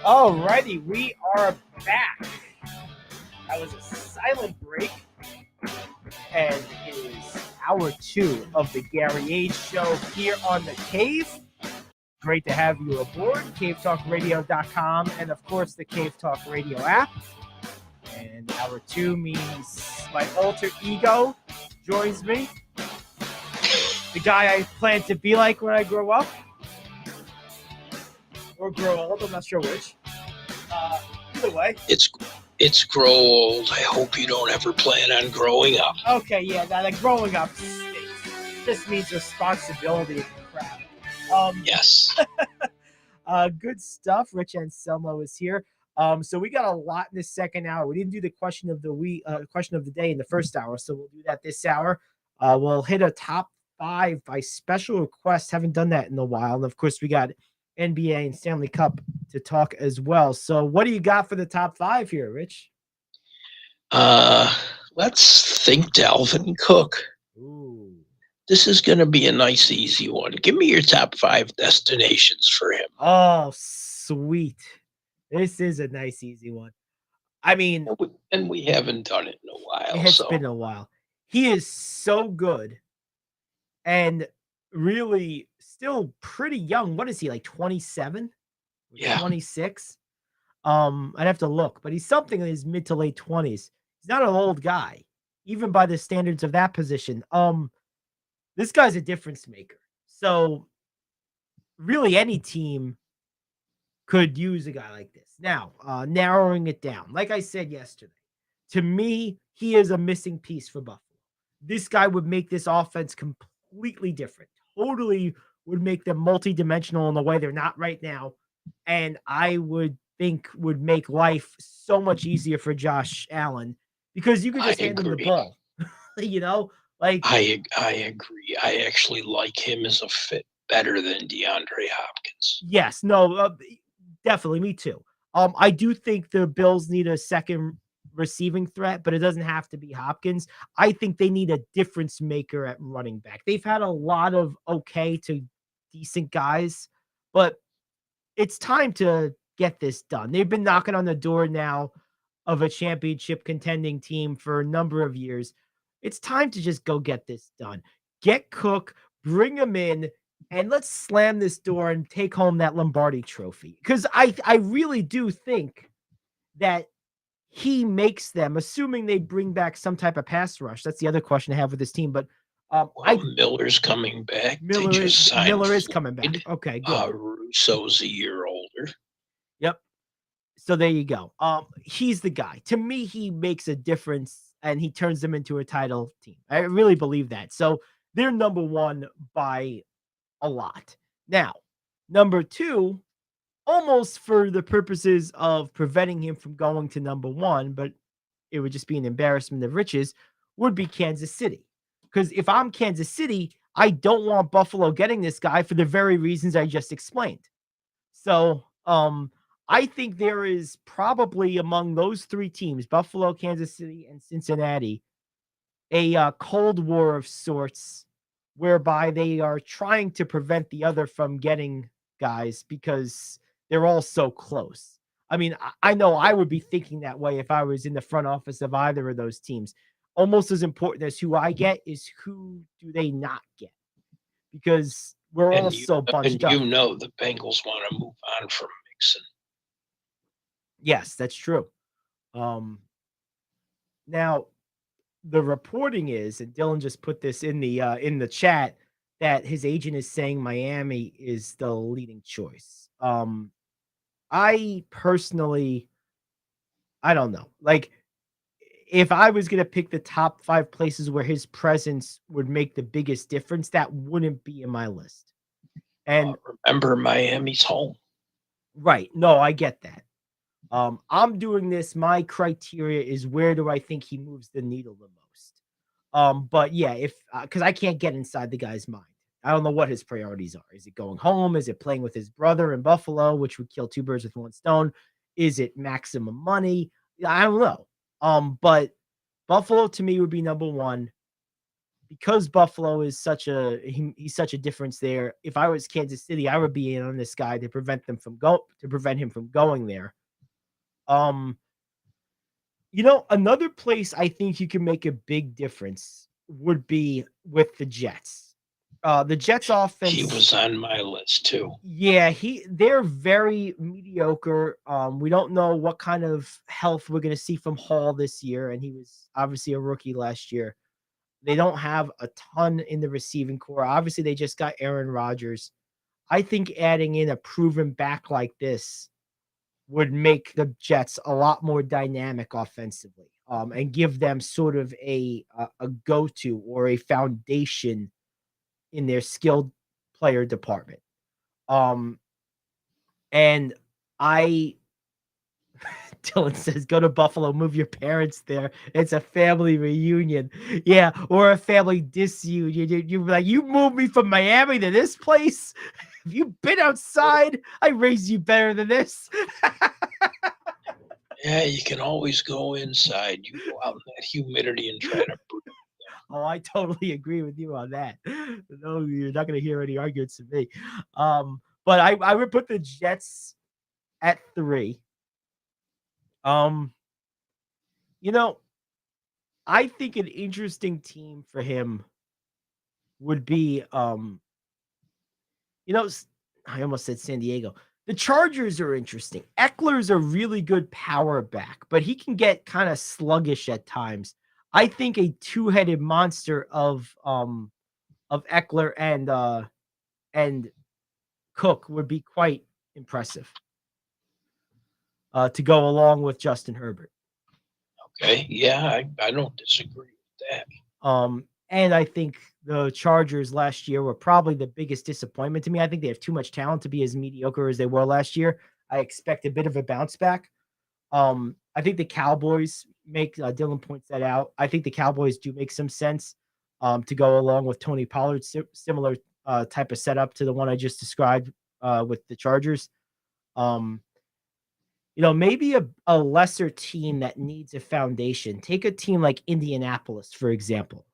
Alrighty, we are back. That was a silent break, and it is hour 2 of the Gary Ayd Show here on the Cave. Great to have you aboard, cavetalkradio.com, and of course the Cave Talk Radio app. And hour 2 means my alter ego joins me. The guy I plan to be like when I grow up. Or grow old, I'm not sure which. Either way. It's grow old. I hope you don't ever plan on growing up. Okay, yeah, that growing up just means responsibility and crap. Yes. Good stuff. Rich Anselmo is here. So we got a lot in the second hour. We didn't do the question of the week, question of the day in the first hour, so we'll do that this hour. We'll hit a top 5 by special request. Haven't done that in a while. And of course, we got NBA and Stanley Cup to talk as well. So what do you got for the top 5 here, Rich? Let's think Dalvin Cook. Ooh. This is going to be a nice, easy one. Give me your top 5 destinations for him. Oh, sweet. This is a nice, easy one. I mean, and we haven't done it in a while. It's been a while. He is so good and really still pretty young. What is he, like 27? Yeah. 26? I'd have to look, but he's something in his mid to late 20s. He's not an old guy, even by the standards of that position. This guy's a difference maker. So really any team could use a guy like this. Now, narrowing it down, like I said yesterday, to me, he is a missing piece for Buffalo. This guy would make this offense completely different. Totally would make them multidimensional in the way they're not right now. And I would think would make life so much easier for Josh Allen because you could just hand him the ball. You know, like I agree. I actually like him as a fit better than DeAndre Hopkins. Yes, no, definitely, me too. I do think the Bills need a second receiving threat, but it doesn't have to be Hopkins. I think they need a difference maker at running back. They've had a lot of okay to decent guys, but it's time to get this done. They've been knocking on the door now of a championship contending team for a number of years. It's time to just go get this done. Get Cook, bring him in, and let's slam this door and take home that Lombardi trophy. Because I really do think that he makes them, assuming they bring back some type of pass rush. That's the other question I have with this team. But Miller's coming back. Miller is coming back. Okay, good. Russo's a year older. Yep. So there you go. He's the guy. To me, he makes a difference and he turns them into a title team. I really believe that. So they're number 1 by a lot. Now, number 2, almost for the purposes of preventing him from going to number 1, but it would just be an embarrassment of riches, would be Kansas City. Because if I'm Kansas City, I don't want Buffalo getting this guy for the very reasons I just explained. So I think there is probably among those 3 teams, Buffalo, Kansas City, and Cincinnati, a Cold War of sorts whereby they are trying to prevent the other from getting guys because they're all so close. I mean, I know I would be thinking that way if I was in the front office of either of those teams. Almost as important as who I get is who do they not get? Because we're all so bunched up. You know the Bengals want to move on from Mixon. Yes, that's true. Now, the reporting is, and Dylan just put this in the chat, that his agent is saying Miami is the leading choice. I personally, I don't know. Like, if I was going to pick the top 5 places where his presence would make the biggest difference, that wouldn't be in my list. And remember, Miami's home. Right. No, I get that. I'm doing this. My criteria is where do I think he moves the needle the most? But yeah, because I can't get inside the guy's mind. I don't know what his priorities are. Is it going home? Is it playing with his brother in Buffalo, which would kill 2 birds with 1 stone? Is it maximum money? I don't know. But Buffalo to me would be number 1. because Buffalo is he's such a difference there. If I was Kansas City, I would be in on this guy to prevent him from going there. Another place I think you can make a big difference would be with the Jets. The Jets offense. He was on my list too. Yeah, they're very mediocre. We don't know what kind of health we're going to see from Hall this year, and he was obviously a rookie last year. They don't have a ton in the receiving core. Obviously, they just got Aaron Rodgers. I think adding in a proven back like this would make the Jets a lot more dynamic offensively, and give them sort of a go-to or a foundation in their skilled player department. And Dylan says, go to Buffalo, move your parents there. It's a family reunion. Yeah, or a family disunion. You're like, you moved me from Miami to this place? Have you been outside? I raised you better than this. Yeah, you can always go inside. You go out in that humidity and try to breathe. Oh, I totally agree with you on that. No, you're not going to hear any arguments from me. But I would put the Jets at 3. I think an interesting team for him would be, I almost said San Diego. The Chargers are interesting. Eckler's a really good power back, but he can get kind of sluggish at times. I think a two-headed monster of Eckler and Cook would be quite impressive to go along with Justin Herbert. Okay, yeah, I don't disagree with that. And I think the Chargers last year were probably the biggest disappointment to me. I think they have too much talent to be as mediocre as they were last year. I expect a bit of a bounce back. I think the Cowboys make Dylan points that out. I think the Cowboys do make some sense to go along with Tony Pollard, similar type of setup to the one I just described with the Chargers. Maybe a lesser team that needs a foundation. Take a team like Indianapolis, for example.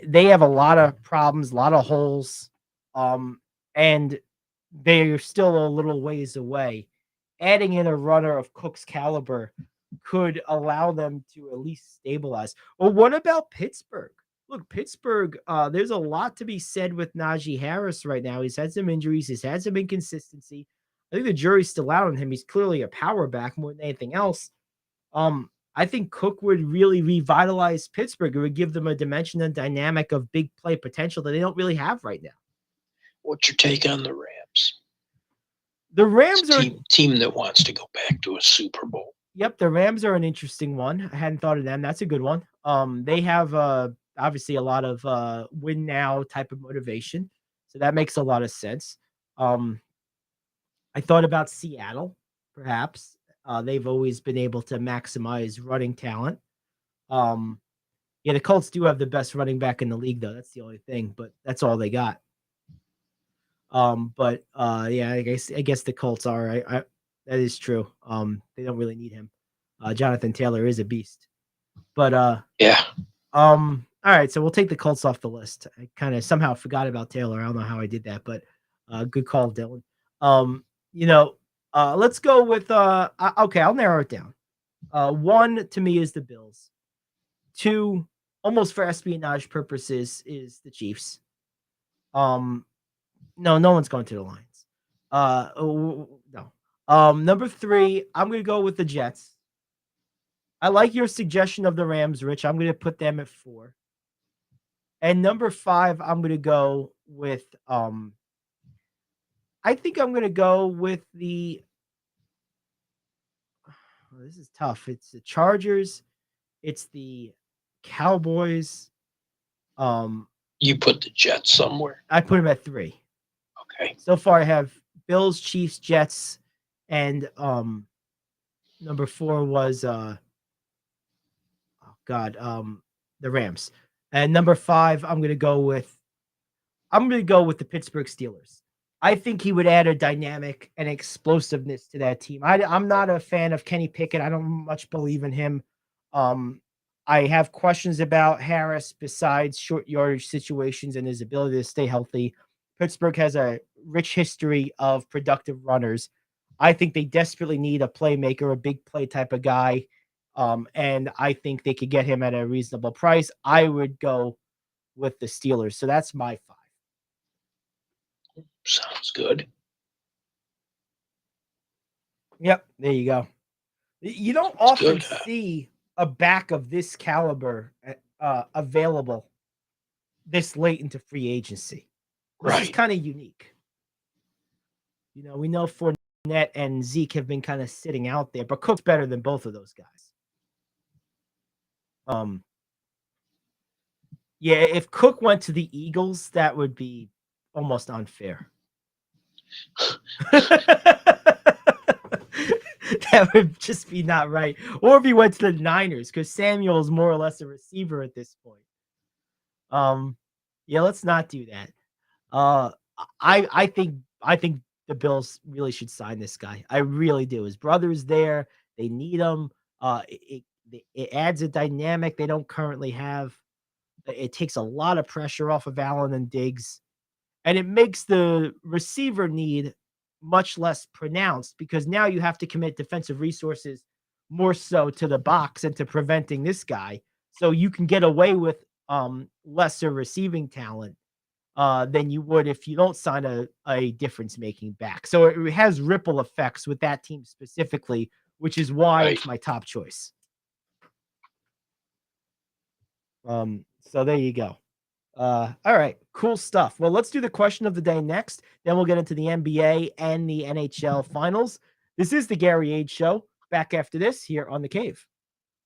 They have a lot of problems, a lot of holes, and they're still a little ways away. Adding in a runner of Cook's caliber could allow them to at least stabilize. Well, what about Pittsburgh? Look, Pittsburgh, there's a lot to be said with Najee Harris right now. He's had some injuries. He's had some inconsistency. I think the jury's still out on him. He's clearly a power back more than anything else. I think Cook would really revitalize Pittsburgh. It would give them a dimension and dynamic of big play potential that they don't really have right now. What's your take on the Rams? The Rams are a team that wants to go back to a Super Bowl. Yep, the Rams are an interesting one. I hadn't thought of them. That's a good one. They have obviously a lot of win now type of motivation, so that makes a lot of sense. I thought about Seattle, perhaps. They've always been able to maximize running talent. Yeah, the Colts do have the best running back in the league, though. That's the only thing, but that's all they got. Yeah, I guess the Colts are. That is true. They don't really need him. Jonathan Taylor is a beast. But yeah. All right, so we'll take the Colts off the list. I kind of somehow forgot about Taylor. I don't know how I did that, but good call, Dylan. Let's go with okay, I'll narrow it down. 1 to me is the Bills. 2, almost for espionage purposes, is the Chiefs. No one's going to the Lions. No. Number 3, I'm going to go with the Jets. I like your suggestion of the Rams, Rich. I'm going to put them at 4. And number 5, I'm going to go with I think I'm going to go with the this is tough. It's the Chargers. It's the Cowboys. You put the Jets somewhere. I put them at 3. Okay. So far I have Bills, Chiefs, Jets, and number 4 was the Rams. And number 5, I'm going to go with the Pittsburgh Steelers. I think he would add a dynamic and explosiveness to that team. I'm not a fan of Kenny Pickett. I don't much believe in him. I have questions about Harris besides short yardage situations and his ability to stay healthy. Pittsburgh has a rich history of productive runners. I think they desperately need a playmaker, a big play type of guy. And I think they could get him at a reasonable price. I would go with the Steelers. So that's my 5. Sounds good. Yep, there you go. You don't That's often good. see a back of this caliber available this late into free agency. This is kind of unique. You know, we know Fournette and Zeke have been kind of sitting out there, but Cook's better than both of those guys. Yeah, if Cook went to the Eagles, that would be almost unfair. That would just be not right. Or if he went to the Niners, because Samuel is more or less a receiver at this point. Yeah, let's not do that. I think the Bills really should sign this guy. I really do. His brother's there. They need him. It adds a dynamic they don't currently have. It takes a lot of pressure off of Allen and Diggs, and it makes the receiver need much less pronounced because now you have to commit defensive resources more so to the box and to preventing this guy. So you can get away with lesser receiving talent than you would if you don't sign a difference-making back. So it has ripple effects with that team specifically, which is why it's my top choice. So there you go. All right, cool stuff. Well, let's do the question of the day next. Then we'll get into the NBA and the NHL finals. This is the Gary Ayd Show. Back after this here on The Cave.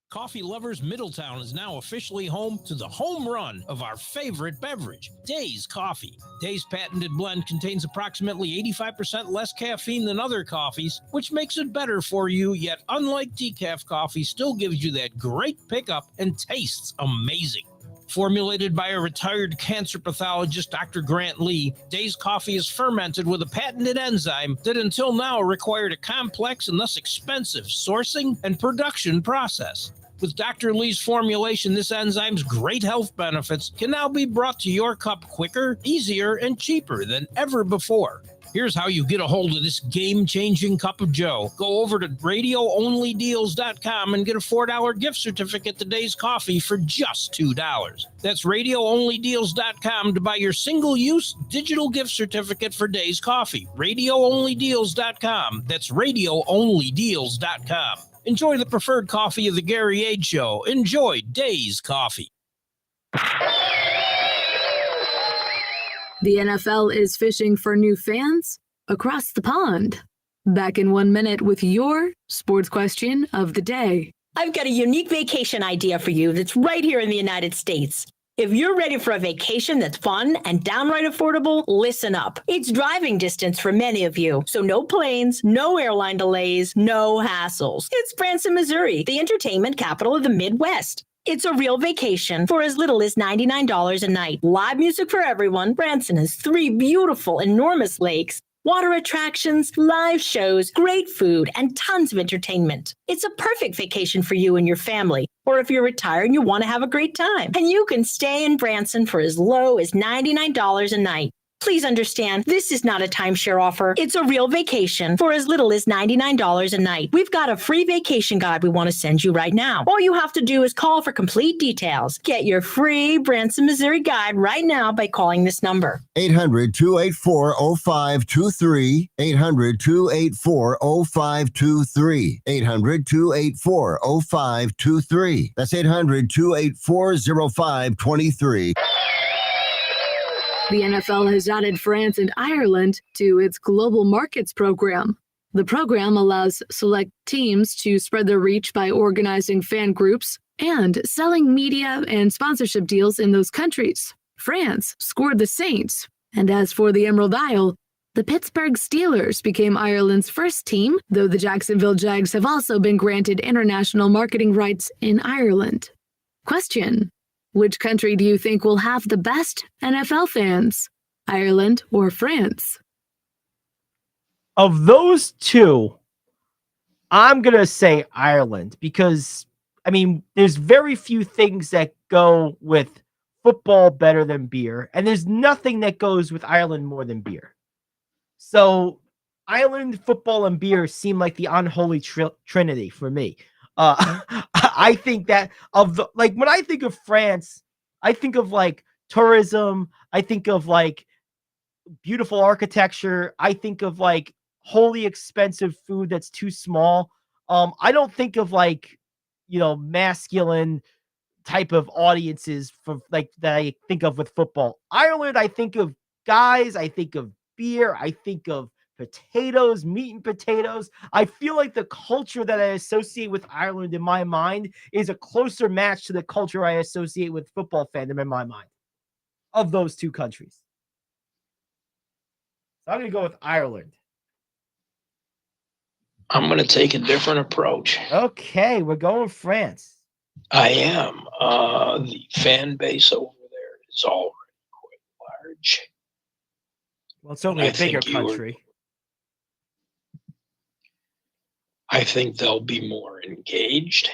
Coffee Lovers Middletown is now officially home to the home run of our favorite beverage, Days Coffee. Days' patented blend contains approximately 85% less caffeine than other coffees, which makes it better for you, yet unlike decaf coffee, still gives you that great pickup and tastes amazing. Formulated by a retired cancer pathologist, Dr. Grant Lee, Days Coffee is fermented with a patented enzyme that until now required a complex and thus expensive sourcing and production process. With Dr. Lee's formulation, this enzyme's great health benefits can now be brought to your cup quicker, easier, and cheaper than ever before. Here's how you get a hold of this game-changing cup of joe. Go over to radioonlydeals.com and get a $4 gift certificate to Days Coffee for just $2. That's radioonlydeals.com to buy your single-use digital gift certificate for Days Coffee. Radioonlydeals.com. That's radioonlydeals.com. Enjoy the preferred coffee of the Gary Ayd Show. Enjoy Days Coffee. The NFL is fishing for new fans across the pond. Back in 1 minute with your sports question of the day. I've got a unique vacation idea for you that's right here in the United States. If you're ready for a vacation that's fun and downright affordable, listen up. It's driving distance for many of you, so no planes, no airline delays, no hassles. It's Branson, Missouri, the entertainment capital of the Midwest. It's a real vacation for as little as $99 a night. Live music for everyone. Branson has 3 beautiful, enormous lakes, water attractions, live shows, great food, and tons of entertainment. It's a perfect vacation for you and your family. Or if you're retired and you want to have a great time. And you can stay in Branson for as low as $99 a night. Please understand, this is not a timeshare offer. It's a real vacation for as little as $99 a night. We've got a free vacation guide we want to send you right now. All you have to do is call for complete details. Get your free Branson, Missouri guide right now by calling this number. 800-284-0523. 800-284-0523. 800-284-0523. That's 800-284-0523. The NFL has added France and Ireland to its Global Markets program. The program allows select teams to spread their reach by organizing fan groups and selling media and sponsorship deals in those countries. France scored the Saints. And as for the Emerald Isle, the Pittsburgh Steelers became Ireland's first team, though the Jacksonville Jags have also been granted international marketing rights in Ireland. Question: which country do you think will have the best NFL fans, Ireland or France? Of those two, I'm going to say Ireland because I mean, there's very few things that go with football better than beer, and there's nothing that goes with Ireland more than beer. So Ireland, football, and beer seem like the unholy trinity for me. I think that when I think of France, I think of like tourism. I think of like beautiful architecture. I think of like wholly expensive food that's too small. I don't think of like, masculine type of audiences for like that I think of with football. Ireland, I think of guys, I think of beer, I think of potatoes, meat and potatoes. I feel like the culture that I associate with Ireland in my mind is a closer match to the culture I associate with football fandom in my mind of those two countries. So I'm going to go with Ireland. I'm going to take a different approach. Okay, we're going France. I am. The fan base over there is already quite large. Well, it's certainly a bigger country. I think they'll be more engaged.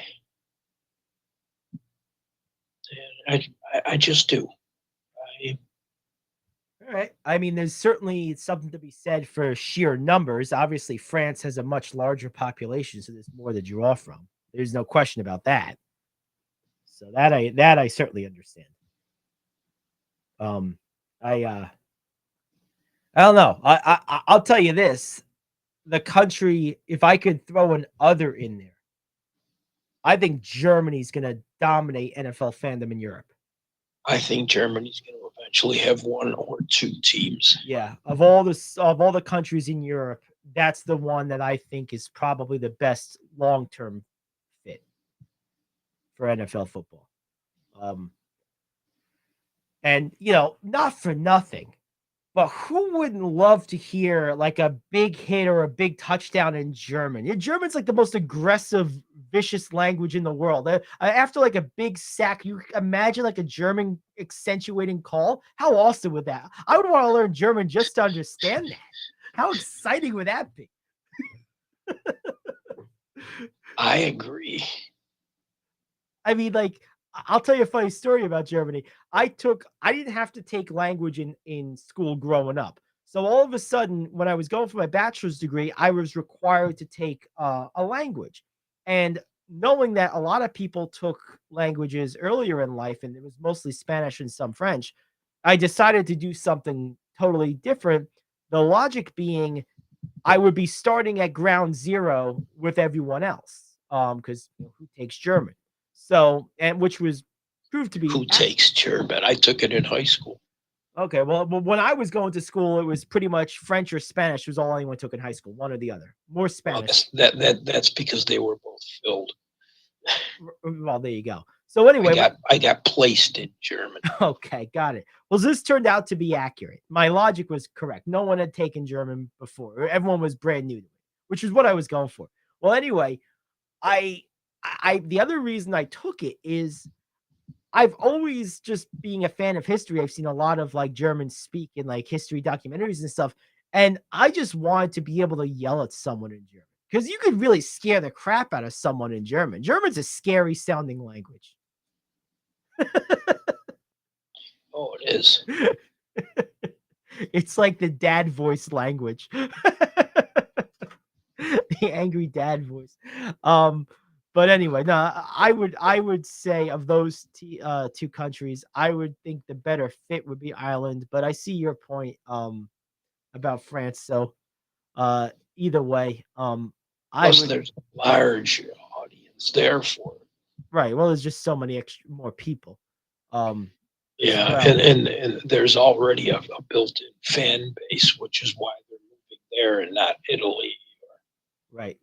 And I just do. All right. I mean, there's certainly something to be said for sheer numbers. Obviously, France has a much larger population, so there's more to draw from. There's no question about that. So that I certainly understand. I don't know. I'll tell you this: the country, if I could throw an other in there, I think Germany's going to dominate NFL fandom in Europe. I think Germany's going to eventually have one or two teams. Yeah, of all the countries in Europe, that's the one that I think is probably the best long-term fit for NFL football. And not for nothing, but who wouldn't love to hear like a big hit or a big touchdown in German? German's like the most aggressive, vicious language in the world. After like a big sack, you imagine like a German accentuating call. How awesome would that? I would want to learn German just to understand that. How exciting would that be? I agree. I mean, like, I'll tell you a funny story about Germany. I didn't have to take language in school growing up. So all of a sudden, when I was going for my bachelor's degree, I was required to take a language. And knowing that a lot of people took languages earlier in life, and it was mostly Spanish and some French, I decided to do something totally different. The logic being I would be starting at ground zero with everyone else because who takes German? So, and which was proved to be Who takes German? I took it in high school. Okay, well, when I was going to school, it was pretty much French or Spanish was all anyone took in high school, one or the other. More Spanish. That's because they were both filled. Well, there you go. So anyway, I got placed in German. Okay, got it. Well, this turned out to be accurate. My logic was correct. No one had taken German before. Everyone was brand new to it, which is what I was going for. Well, anyway, the other reason I took it is I've always, just being a fan of history, I've seen a lot of like Germans speak in like history documentaries and stuff. And I just wanted to be able to yell at someone in German because you could really scare the crap out of someone in German. German's a scary sounding language. Oh, it is. It's like the dad voice language. The angry dad voice. But anyway, no, I would say of those two countries, I would think the better fit would be Ireland. But I see your point about France. So either way, There's a large audience there for it. Right. Well, there's just so many more people. Yeah, well. and there's already a built-in fan base, which is why they're moving there and not Italy. Right.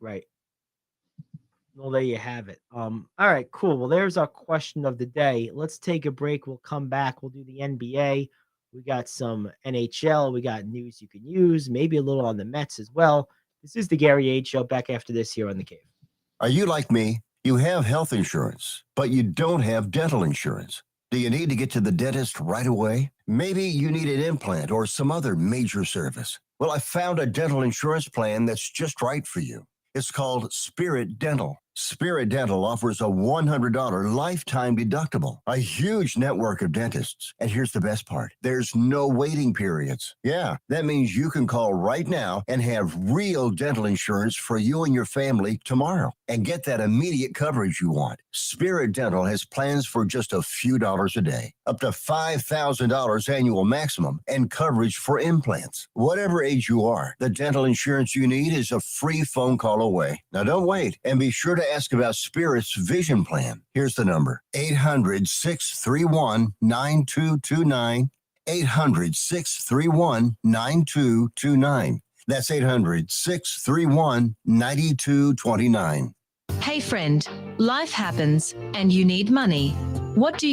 Well, there you have it. All right, cool. Well, there's our question of the day. Let's take a break. We'll come back. We'll do the NBA. We got some NHL. We got news you can use, maybe a little on the Mets as well. This is the Gary Ayd Show. Back after this here on The Cave. Are you like me? You have health insurance, but you don't have dental insurance. Do you need to get to the dentist right away? Maybe you need an implant or some other major service. Well, I found a dental insurance plan that's just right for you. It's called Spirit Dental. Spirit Dental offers a $100 lifetime deductible, a huge network of dentists. And here's the best part. There's no waiting periods. Yeah, that means you can call right now and have real dental insurance for you and your family tomorrow and get that immediate coverage you want. Spirit Dental has plans for just a few dollars a day, up to $5,000 annual maximum, and coverage for implants. Whatever age you are, the dental insurance you need is a free phone call away. Now don't wait, and be sure to ask about Spirit's vision plan. Here's the number: 800-631-9229. 800-631-9229. That's 800-631-9229. Hey friend, life happens and you need money. What do?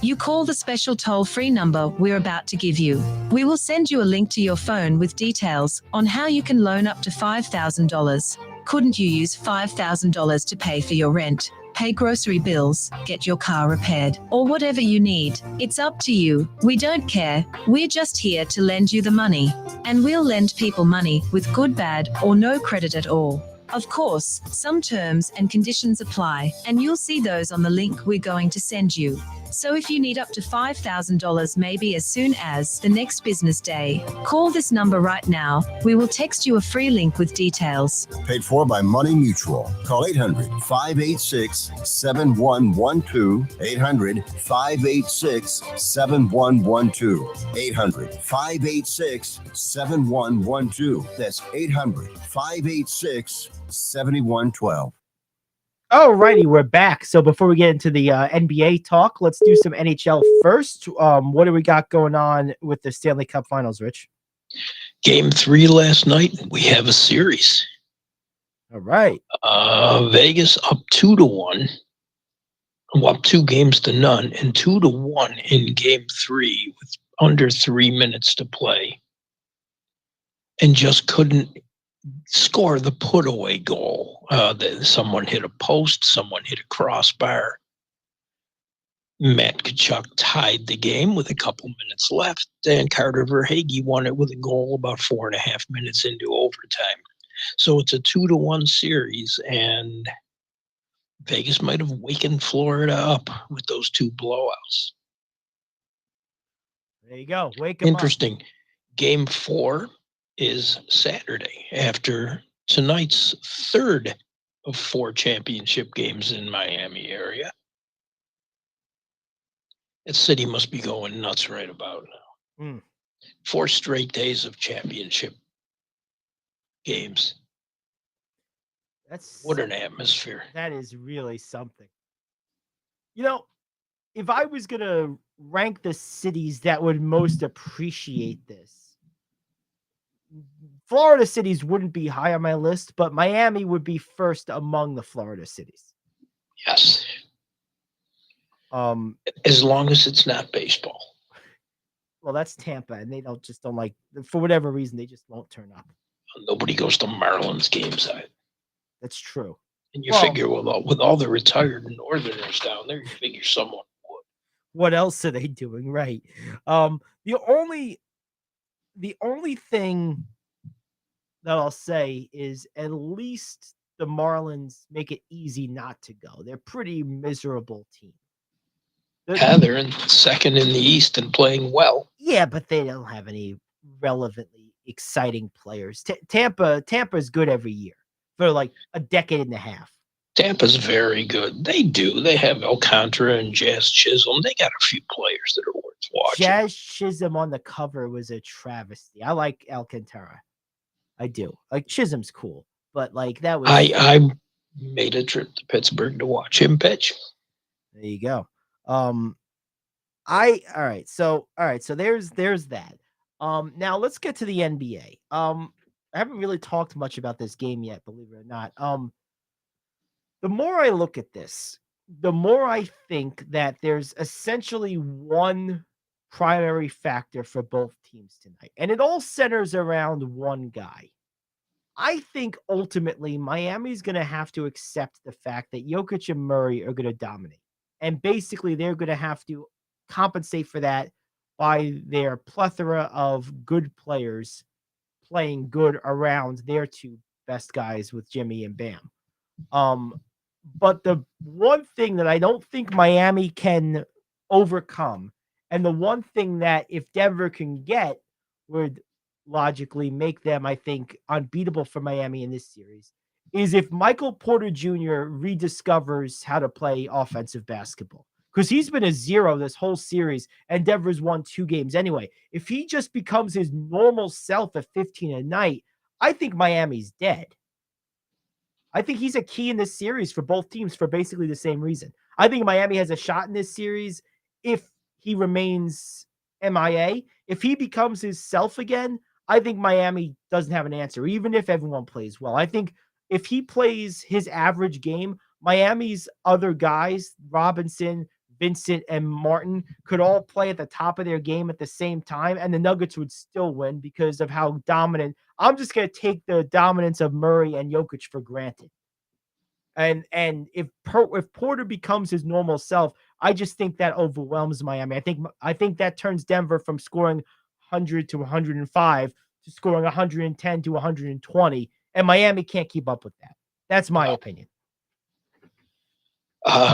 You call the special toll-free number we're about to give you. We will send you a link to your phone with details on how you can loan up to $5,000. Couldn't you use $5,000 to pay for your rent, pay grocery bills, get your car repaired, or whatever you need? It's up to you. We don't care. We're just here to lend you the money. And we'll lend people money with good, bad, or no credit at all. Of course, some terms and conditions apply, and you'll see those on the link we're going to send you. So if you need up to $5,000 maybe as soon as the next business day, call this number right now. We will text you a free link with details. Paid for by Money Mutual. Call 800-586-7112. 800-586-7112. 800-586-7112. That's 800-586-7112. All righty, we're back. So before we get into the NBA talk, let's do some NHL first. What do we got going on with the Stanley Cup Finals, Rich? Game 3 last night. We have a series. All right. Vegas up 2-1. Well, up 2 games to none, and 2-1 in Game 3 with under 3 minutes to play, and just couldn't score the put-away goal. Someone hit a post, someone hit a crossbar. Matt Tkachuk tied the game with a couple minutes left, and Carter Verhaeghe won it with a goal about 4.5 minutes into overtime. So it's a 2-1 series, and Vegas might have wakened Florida up with those 2 blowouts. There you go. Wake 'em up. Interesting. Game 4 is Saturday after tonight's 3rd of 4 championship games in Miami area. That city must be going nuts right about now. 4 straight days of championship games. What an atmosphere. That is really something. You know, if I was going to rank the cities that would most appreciate this, Florida cities wouldn't be high on my list, but Miami would be first among the Florida cities. Yes. As long as it's not baseball. Well, that's Tampa, and they don't like, for whatever reason, they just won't turn up. Nobody goes to Marlins games. That's true. And you figure with all the retired Northerners down there, you figure someone would. What else are they doing? Right. The only thing that I'll say is at least the Marlins make it easy not to go. They're a pretty miserable team. They're in second in the East and playing well. Yeah, but they don't have any relevantly exciting players. Tampa's good every year for like a decade and a half. Tampa's very good. They do. They have Alcantara and Jazz Chisholm. They got a few players that are worth watching. Jazz Chisholm on the cover was a travesty. I like Alcantara. I do. Like Chisholm's cool, but like that was. I made a trip to Pittsburgh to watch him pitch. There you go. All right. So there's that. Now let's get to the NBA. I haven't really talked much about this game yet, believe it or not. The more I look at this, the more I think that there's essentially one primary factor for both teams tonight, and it all centers around one guy. I think ultimately Miami's going to have to accept the fact that Jokic and Murray are going to dominate. And basically, they're going to have to compensate for that by their plethora of good players playing good around their 2 best guys with Jimmy and Bam. But the one thing that I don't think Miami can overcome, and the one thing that if Denver can get would logically make them, I think, unbeatable for Miami in this series, is if Michael Porter Jr. rediscovers how to play offensive basketball. Because he's been a zero this whole series, and Denver's won 2 games anyway. If he just becomes his normal self at 15 a night, I think Miami's dead. I think he's a key in this series for both teams for basically the same reason. I think Miami has a shot in this series if he remains MIA. If he becomes his self again, I think Miami doesn't have an answer, even if everyone plays well. I think if he plays his average game, Miami's other guys, Robinson, Vincent, and Martin, could all play at the top of their game at the same time, and the Nuggets would still win because of how dominant. I'm just going to take the dominance of Murray and Jokic for granted. And if Porter becomes his normal self, I just think that overwhelms Miami. I think that turns Denver from scoring 100 to 105 to scoring 110 to 120, and Miami can't keep up with that. That's my opinion.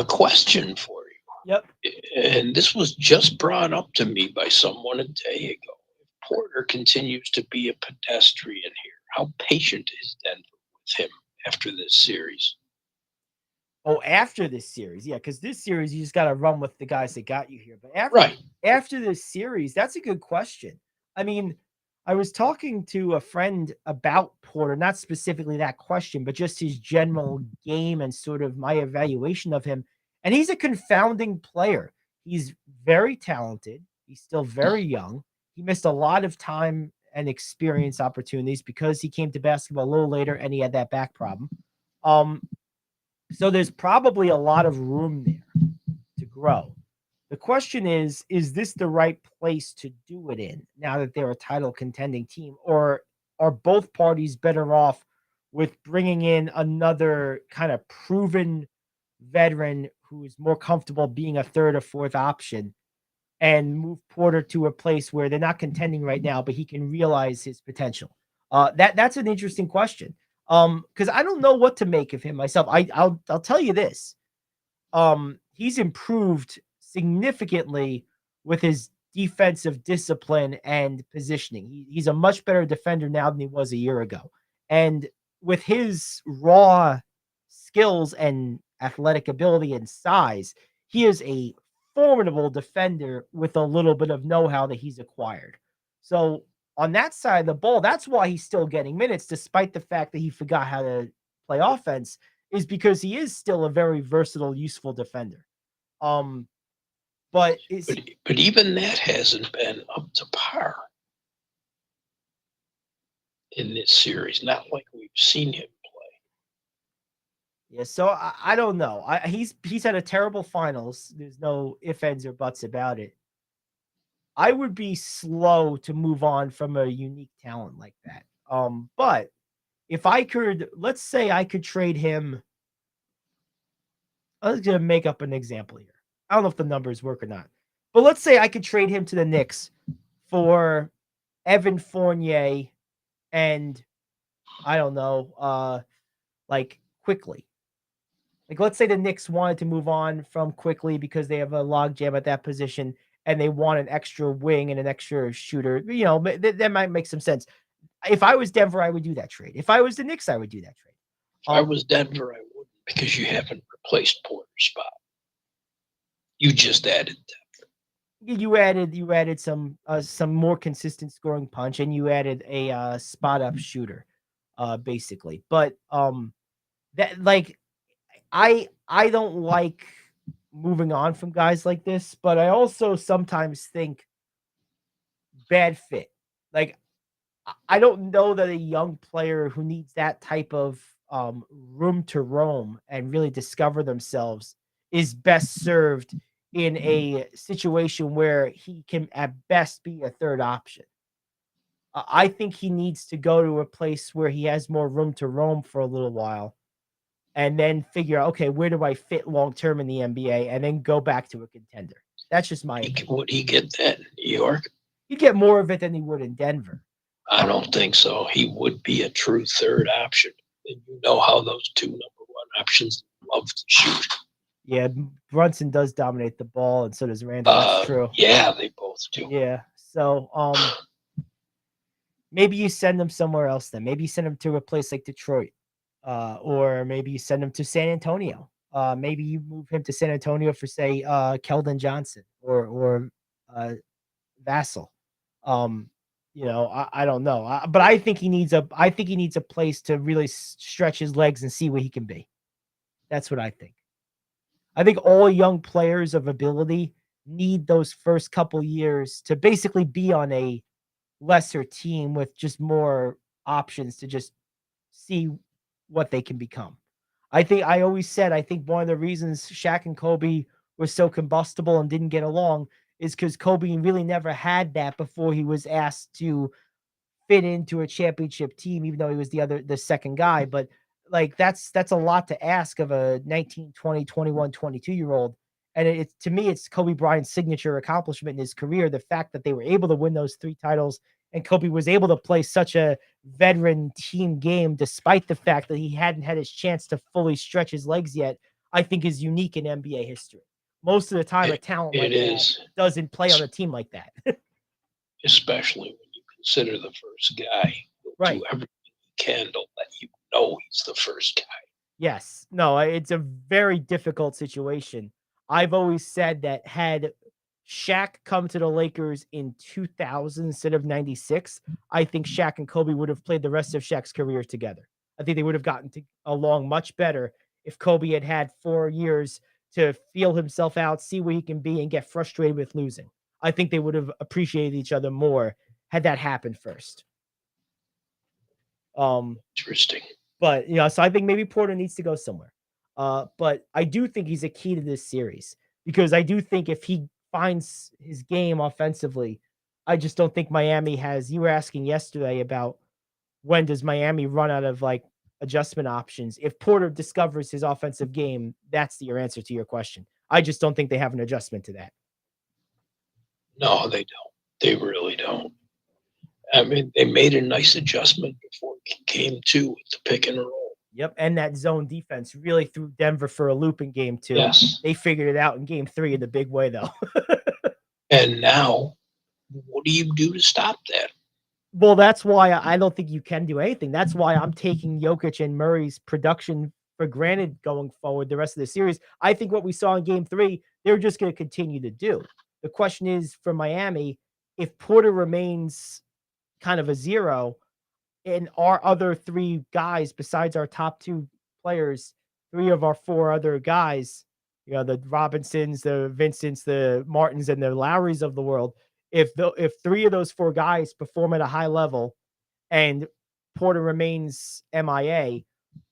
Question for you. Yep. And this was just brought up to me by someone a day ago. If Porter continues to be a pedestrian here, how patient is Denver with him after this series? Oh, after this series, yeah, because this series you just got to run with the guys that got you here. But after this series, that's a good question. I mean, I was talking to a friend about Porter, not specifically that question, but just his general game and sort of my evaluation of him. And he's a confounding player. He's very talented. He's still very young. He missed a lot of time and experience opportunities because he came to basketball a little later and he had that back problem. So there's probably a lot of room there to grow. The question is this the right place to do it in now that they're a title contending team? Or are both parties better off with bringing in another kind of proven veteran who is more comfortable being a third or fourth option and move Porter to a place where they're not contending right now, but he can realize his potential? That's an interesting question. Because I don't know what to make of him myself. I'll tell you this. He's improved significantly with his defensive discipline and positioning. He's a much better defender now than he was a year ago. And with his raw skills and athletic ability and size, he is a formidable defender with a little bit of know-how that he's acquired. So on that side of the ball, that's why he's still getting minutes, despite the fact that he forgot how to play offense, is because he is still a very versatile, useful defender. But even that hasn't been up to par in this series. Not like we've seen him play. Yeah, so I don't know. He's had a terrible finals. There's no ifs, ands, or buts about it. I would be slow to move on from a unique talent like that. But if I could, let's say I could trade him. I was going to make up an example here. I don't know if the numbers work or not. But let's say I could trade him to the Knicks for Evan Fournier and I don't know, like Quickly. Like, let's say the Knicks wanted to move on from Quickly because they have a logjam at that position and they want an extra wing and an extra shooter. You know, that might make some sense. If I was Denver, I would do that trade. If I was the Knicks, I would do that trade. If I was Denver, I wouldn't, because you haven't replaced Porter's spot. You just added depth. You added some more consistent scoring punch, and you added a spot up shooter, basically. But that, like, I don't like moving on from guys like this, but I also sometimes think bad fit. Like, I don't know that a young player who needs that type of room to roam and really discover themselves is best served in a situation where he can at best be a third option. I think he needs to go to a place where he has more room to roam for a little while and then figure out, okay, where do I fit long-term in the NBA, and then go back to a contender. That's just my opinion. Would he get that in New York? He'd get more of it than he would in Denver. I don't think so. He would be a true third option. And you know how those two number one options love to shoot. Yeah, Brunson does dominate the ball, and so does Randall. That's true. Yeah, they both do. Yeah. So maybe you send them somewhere else then. Maybe you send them to a place like Detroit. Or maybe you send him to San Antonio. Maybe you move him to San Antonio for, say, Keldon Johnson or Vassell. I don't know, but I think he needs a place to really stretch his legs and see what he can be. That's what I think. I think all young players of ability need those first couple years to basically be on a lesser team with just more options to just see what they can become. I think one of the reasons Shaq and Kobe were so combustible and didn't get along is because Kobe really never had that before he was asked to fit into a championship team, even though he was the second guy. But like that's a lot to ask of a 19, 20, 21, 22-year-old. And to me, it's Kobe Bryant's signature accomplishment in his career. The fact that they were able to win those 3 titles and Kobe was able to play such a veteran team game, despite the fact that he hadn't had his chance to fully stretch his legs yet, I think is unique in NBA history. Most of the time, a talent like that doesn't play on a team like that. Especially when you consider the first guy who will do everything he can to let you know he's the first guy. Yes. No, it's a very difficult situation. I've always said that had Shaq come to the Lakers in 2000 instead of 96, I think Shaq and Kobe would have played the rest of Shaq's career together. I think they would have gotten along much better if Kobe had had 4 years to feel himself out, see where he can be, and get frustrated with losing. I think they would have appreciated each other more had that happened first. Interesting. But, so I think maybe Porter needs to go somewhere. But I do think he's a key to this series because I do think if he finds his game offensively, I just don't think Miami has. You were asking yesterday about when does Miami run out of like adjustment options. If Porter discovers his offensive game, that's your answer to your question. I just don't think they have an adjustment to that. No, they don't. They really don't. I mean, they made a nice adjustment before game 2 with the pick and roll. Yep, and that zone defense really threw Denver for a loop in game 2. Yes. They figured it out in game 3 in the big way, though. And now, what do you do to stop that? Well, that's why I don't think you can do anything. That's why I'm taking Jokic and Murray's production for granted going forward the rest of the series. I think what we saw in game 3, they're just going to continue to do. The question is for Miami, if Porter remains kind of a zero, and our other 3 guys besides our top 2 players, 3 of our 4 other guys, the Robinsons, the Vincents, the Martins, and the Lowrys of the world, if 3 of those 4 guys perform at a high level and Porter remains MIA,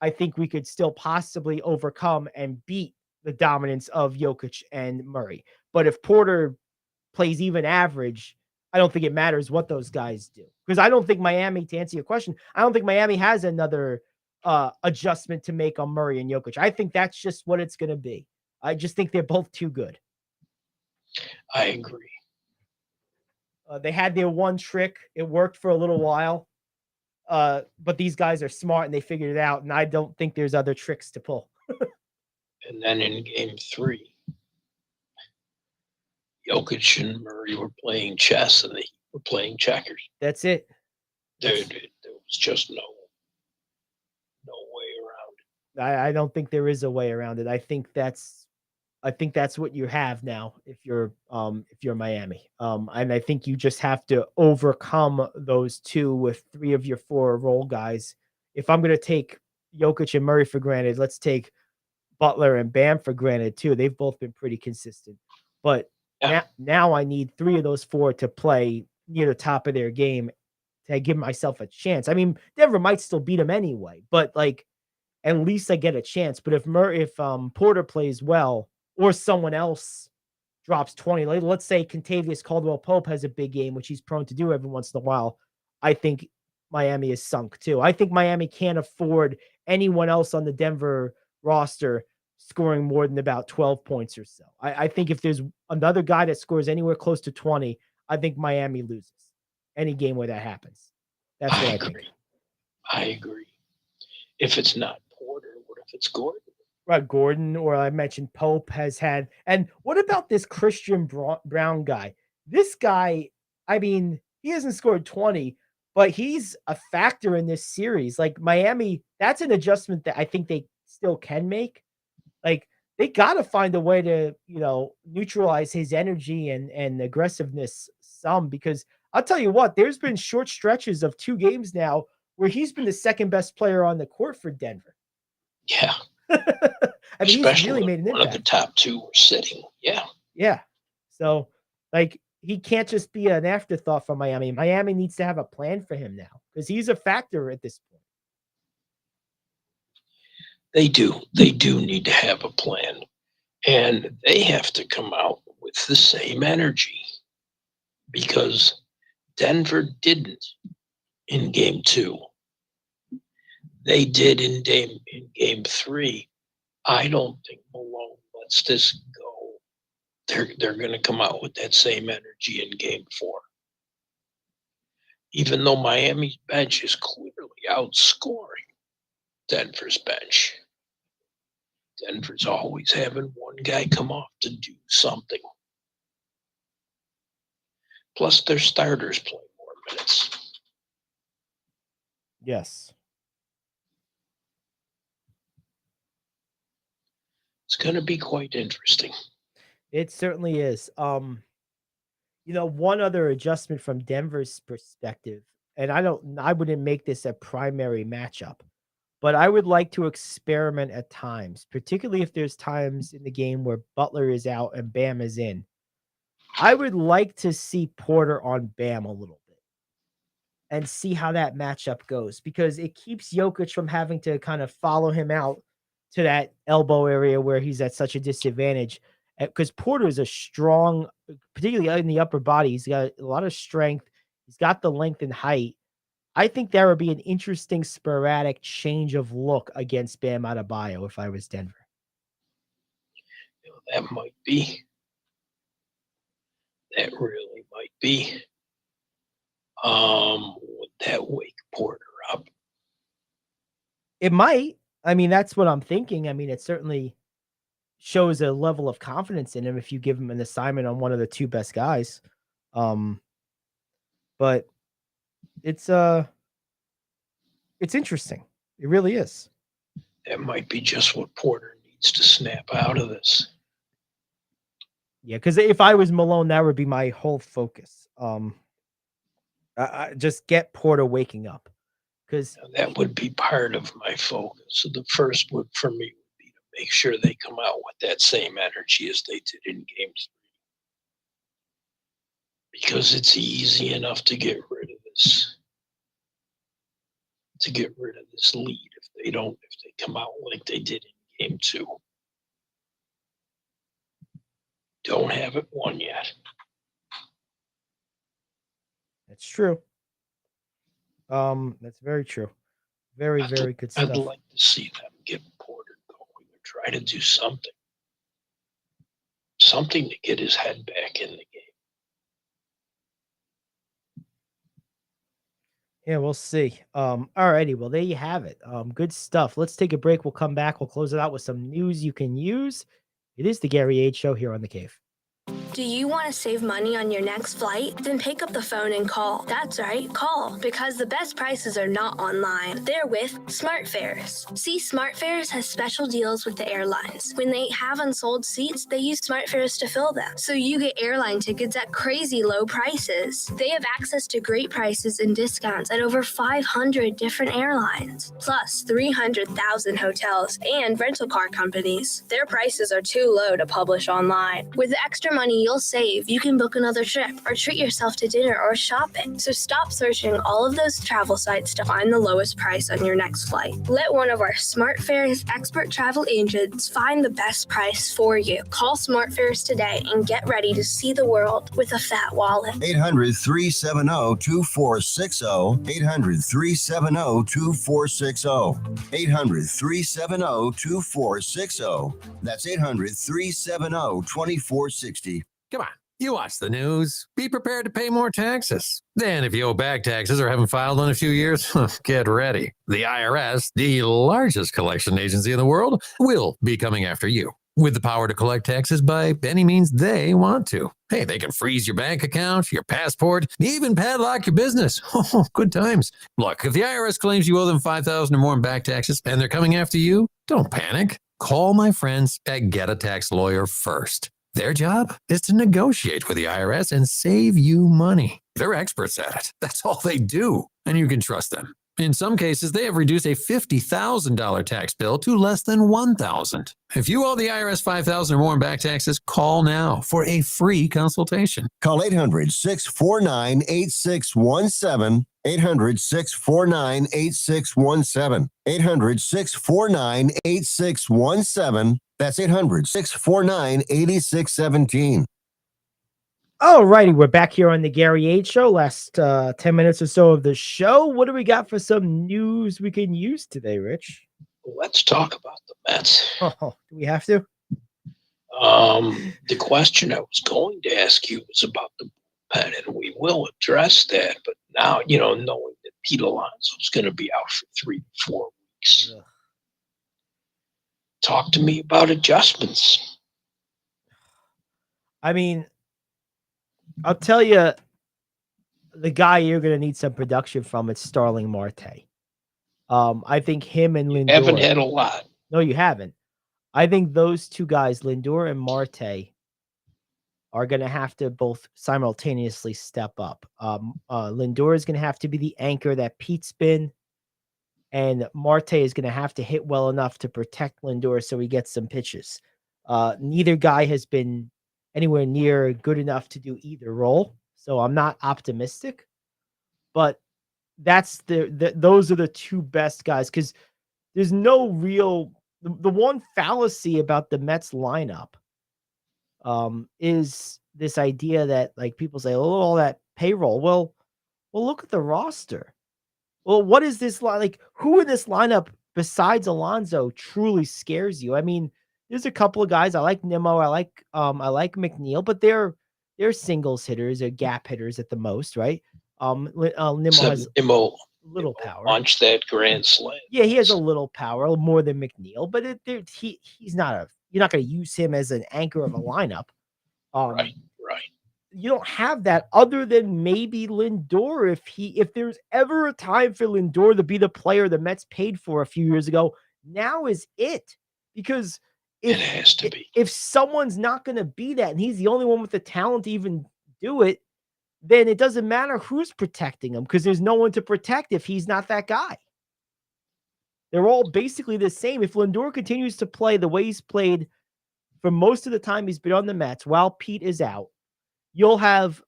I think we could still possibly overcome and beat the dominance of Jokic and Murray. But if Porter plays even average, I don't think it matters what those guys do. Because I don't think Miami, to answer your question, I don't think Miami has another adjustment to make on Murray and Jokic. I think that's just what it's going to be. I just think they're both too good. I agree. They had their one trick. It worked for a little while. But these guys are smart and they figured it out. And I don't think there's other tricks to pull. And then in game 3, Jokic and Murray were playing chess and they were playing checkers. That's it. There was just no way around it. I don't think there is a way around it. I think that's what you have now if you're Miami. And I think you just have to overcome those 2 with 3 of your 4 role guys. If I'm going to take Jokic and Murray for granted, let's take Butler and Bam for granted too. They've both been pretty consistent. But now I need 3 of those 4 to play near the top of their game to give myself a chance. I mean, Denver might still beat them anyway, but like at least I get a chance. But if Porter plays well or someone else drops 20, let's say Kentavious Caldwell-Pope has a big game, which he's prone to do every once in a while, I think Miami is sunk too. I think Miami can't afford anyone else on the Denver roster scoring more than about 12 points or so. I think if there's another guy that scores anywhere close to 20, I think Miami loses any game where that happens. That's what I think. I agree. If it's not Porter, what if it's Gordon? Gordon, or I mentioned Pope has had. And what about this Christian Brown guy? This guy, I mean, he hasn't scored 20, but he's a factor in this series. Like Miami, that's an adjustment that I think they still can make. Like they got to find a way to, neutralize his energy and aggressiveness some, because I'll tell you what, there's been short stretches of 2 games now where he's been the second best player on the court for Denver. Yeah. I mean, he's really made an impact. One of the top 2 were sitting. Yeah. Yeah. So, like, he can't just be an afterthought for Miami. Miami needs to have a plan for him now because he's a factor at this point. They do. They do need to have a plan. And they have to come out with the same energy because Denver didn't in game 2. They did in game 3. I don't think Malone lets this go. They're going to come out with that same energy in game 4. Even though Miami's bench is clearly outscoring Denver's bench. Denver's always having one guy come off to do something. Plus their starters play more minutes. Yes. It's going to be quite interesting. It certainly is. One other adjustment from Denver's perspective, and I wouldn't make this a primary matchup, but I would like to experiment at times, particularly if there's times in the game where Butler is out and Bam is in. I would like to see Porter on Bam a little bit and see how that matchup goes, because it keeps Jokic from having to kind of follow him out to that elbow area where he's at such a disadvantage. Because Porter is a strong, particularly in the upper body. He's got a lot of strength. He's got the length and height. I think there would be an interesting sporadic change of look against Bam Adebayo if I was Denver. That might be. That really might be. Would that wake Porter up? It might. I mean, that's what I'm thinking. I mean, it certainly shows a level of confidence in him if you give him an assignment on one of the 2 best guys. But it's interesting. It really is. That might be just what Porter needs to snap out of this. Yeah, because if I was Malone, that would be my whole focus. I just get Porter waking up, because that would be part of my focus. So the first one for me would be to make sure they come out with that same energy as they did in game 3, because it's easy enough to get rid of this. Lead if they come out like they did in game 2. Don't have it won yet. That's true. That's very true. Very good stuff. I'd like to see them get Porter going or try to do something to get his head back in the game. Yeah, we'll see. All righty. Well, there you have it. Good stuff. Let's take a break. We'll come back. We'll close it out with some news you can use. It is the Gary Ayd Show here on The Cave. Do you want to save money on your next flight? Then pick up the phone and call. That's right, call. Because the best prices are not online. They're with SmartFares. See, SmartFares has special deals with the airlines. When they have unsold seats, they use SmartFares to fill them. So you get airline tickets at crazy low prices. They have access to great prices and discounts at over 500 different airlines. Plus 300,000 hotels and rental car companies. Their prices are too low to publish online. With the extra money you'll save, you can book another trip or treat yourself to dinner or shopping. So stop searching all of those travel sites to find the lowest price on your next flight. Let one of our SmartFares expert travel agents find the best price for you. Call SmartFares today and get ready to see the world with a fat wallet. 800-370-2460. 800-370-2460. 800-370-2460. That's 800-370-2460. Come on. You watch the news. Be prepared to pay more taxes. Then if you owe back taxes or haven't filed in a few years, get ready. The IRS, the largest collection agency in the world, will be coming after you with the power to collect taxes by any means they want to. Hey, they can freeze your bank account, your passport, even padlock your business. Oh, good times. Look, if the IRS claims you owe them $5,000 or more in back taxes and they're coming after you, don't panic. Call my friends at Get a Tax Lawyer first. Their job is to negotiate with the IRS and save you money. They're experts at it. That's all they do, and you can trust them. In some cases, they have reduced a $50,000 tax bill to less than $1,000. If you owe the IRS $5,000 or more in back taxes, call now for a free consultation. Call 800-649-8617. 800-649-8617. 800-649-8617. That's 800-649-8617. All righty, we're back here on the Gary Ayd Show. Last 10 minutes or so of the show. What do we got for some news we can use today, Rich? Let's talk about the Mets. Oh, do we have to? The question I was going to ask you was about the bullpen, and we will address that. But now, knowing that Pete Alonso is going to be out for 3 to 4 weeks, talk to me about adjustments. I mean, I'll tell you, the guy you're going to need some production from is Starling Marte. I think him and Lindor. Haven't had a lot. No, you haven't. I think those two guys, Lindor and Marte, are going to have to both simultaneously step up. Lindor is going to have to be the anchor that Pete's been, and Marte is going to have to hit well enough to protect Lindor so he gets some pitches. Neither guy has been anywhere near good enough to do either role, so I'm not optimistic. But that's those are the two best guys, because there's no real the one fallacy about the Mets lineup is this idea that, like, people say, oh, all that payroll. Well, look at the roster. Well, what is this like? Who in this lineup besides Alonso truly scares you? I mean, there's a couple of guys. I like Nimmo. I like McNeil, but they're singles hitters or gap hitters at the most, right? Nimmo has little power. Launch that grand slam. Yeah, he has a little power, more than McNeil, but he's not you're not going to use him as an anchor of a lineup. Right. You don't have that other than maybe Lindor. If there's ever a time for Lindor to be the player the Mets paid for a few years ago, now is it. Because it has to be. If someone's not going to be that, and he's the only one with the talent to even do it, then it doesn't matter who's protecting him, because there's no one to protect if he's not that guy. They're all basically the same. If Lindor continues to play the way he's played for most of the time he's been on the Mets while Pete is out, you'll have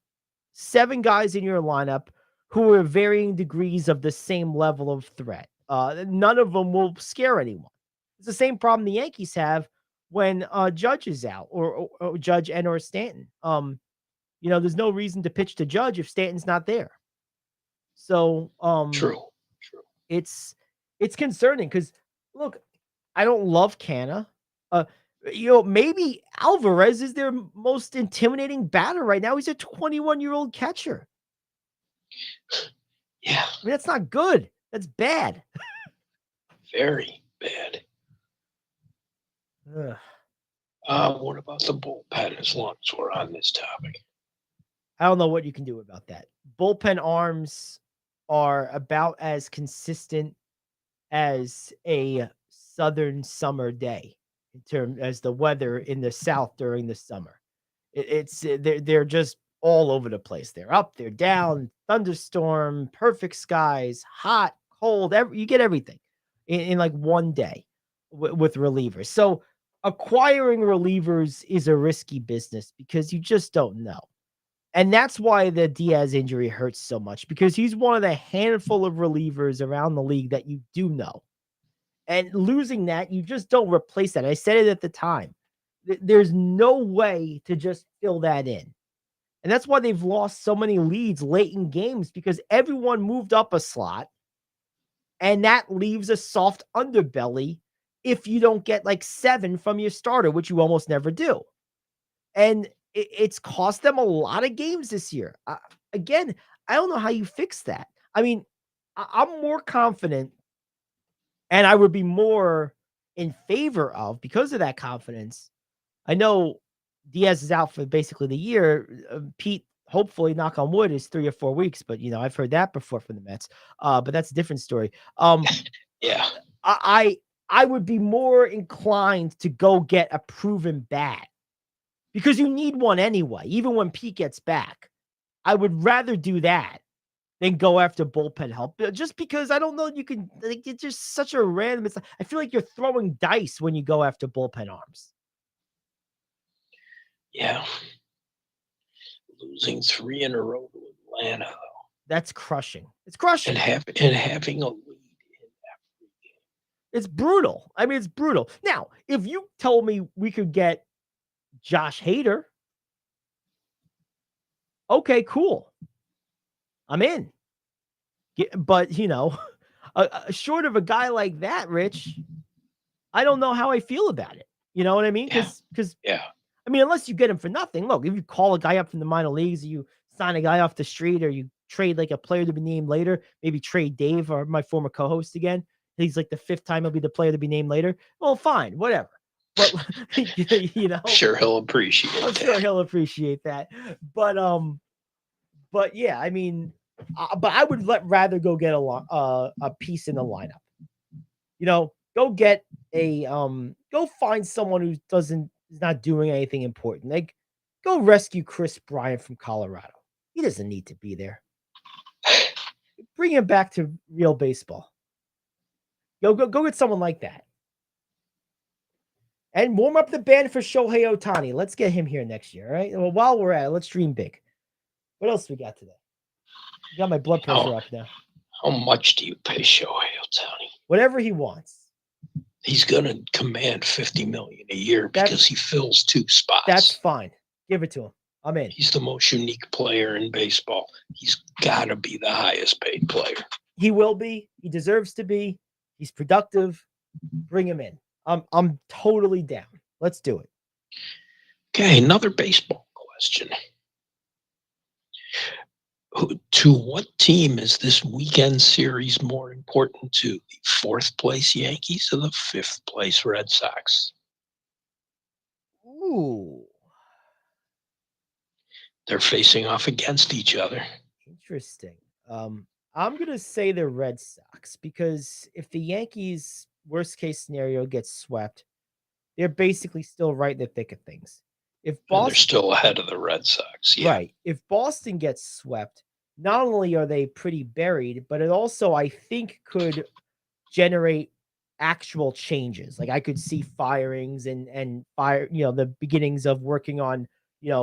7 guys in your lineup who are varying degrees of the same level of threat. None of them will scare anyone. It's the same problem the Yankees have when Judge is out, or Judge and or Stanton. There's no reason to pitch to Judge if Stanton's not there. So True. It's concerning, because look, I don't love Canna. Maybe Alvarez is their most intimidating batter right now. He's a 21-year-old catcher. Yeah. I mean, that's not good. That's bad. Very bad. Ugh. What about the bullpen, as long as we're on this topic? I don't know what you can do about that. Bullpen arms are about as consistent as a southern summer day in terms as the weather in the South during the summer. They're just all over the place. They're up, they're down, thunderstorm, perfect skies, hot, cold. You get everything in like one day with relievers. So acquiring relievers is a risky business because you just don't know. And that's why the Diaz injury hurts so much, because he's one of the handful of relievers around the league that you do know. And losing that, you just don't replace that. I said it at the time. There's no way to just fill that in. And that's why they've lost so many leads late in games, because everyone moved up a slot, and that leaves a soft underbelly if you don't get like 7 from your starter, which you almost never do. And it's cost them a lot of games this year. Again, I don't know how you fix that. I mean, I'm more confident, and I would be more in favor of, because of that confidence. I know Diaz is out for basically the year. Pete, hopefully, knock on wood, is 3 or 4 weeks, but I've heard that before from the Mets. But that's a different story. Yeah. I would be more inclined to go get a proven bat, because you need one anyway, even when Pete gets back. I would rather do that than go after bullpen help, just because I don't know you can. Like, it's just such a random. I feel like you're throwing dice when you go after bullpen arms. Yeah. Losing 3 in a row to Atlanta, though. That's crushing. It's crushing. And having a lead in every game. It's brutal. I mean, it's brutal. Now, if you told me we could get Josh Hader, okay, cool. I'm in. But, short of a guy like that, Rich, I don't know how I feel about it. You know what I mean? Because, I mean, unless you get him for nothing. Look, if you call a guy up from the minor leagues, you sign a guy off the street, or you trade like a player to be named later, maybe trade Dave, or my former co-host again. He's like the 5th time he'll be the player to be named later. Well, fine, whatever. But sure he'll appreciate that. I'm sure he'll appreciate that. But yeah, I mean, but I would rather go get a piece in the lineup. Go get go find someone who is not doing anything important. Like, go rescue Chris Bryant from Colorado. He doesn't need to be there. Bring him back to real baseball. Go get someone like that. And warm up the band for Shohei Ohtani. Let's get him here next year, all right? Well, while we're at it, let's dream big. What else we got today? Got my blood pressure up now. How much do you pay Shohei Ohtani? Whatever he wants. He's going to command $50 million a year because he fills 2 spots. That's fine. Give it to him. I'm in. He's the most unique player in baseball. He's got to be the highest paid player. He will be. He deserves to be. He's productive. Bring him in. I'm totally down. Let's do it. Okay, another baseball question. To what team is this weekend series more important to? The 4th place Yankees or the 5th place Red Sox? Ooh. They're facing off against each other. Interesting. I'm going to say the Red Sox, because if the Yankees, worst case scenario, gets swept, they're basically still right in the thick of things. If Boston, they're still ahead of the Red Sox. Yeah. Right. If Boston gets swept, not only are they pretty buried, but it also, I think, could generate actual changes. Like, I could see firings and fire, the beginnings of working on,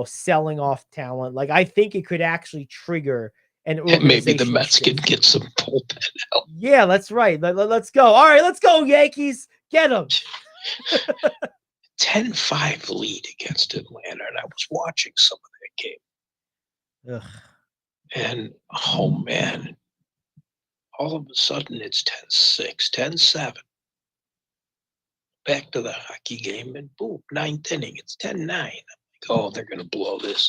selling off talent. Like, I think it could actually trigger an organization. Maybe the Mets could get some bullpen help. Yeah, that's right. Let's go. All right, let's go, Yankees. Get them. 10-5 lead against Atlanta, and I was watching some of that game. Ugh. And, oh, man, all of a sudden it's 10-6, 10-7. Back to the hockey game, and boom, 9th inning. It's 10-9. I'm like, oh, they're going to blow this.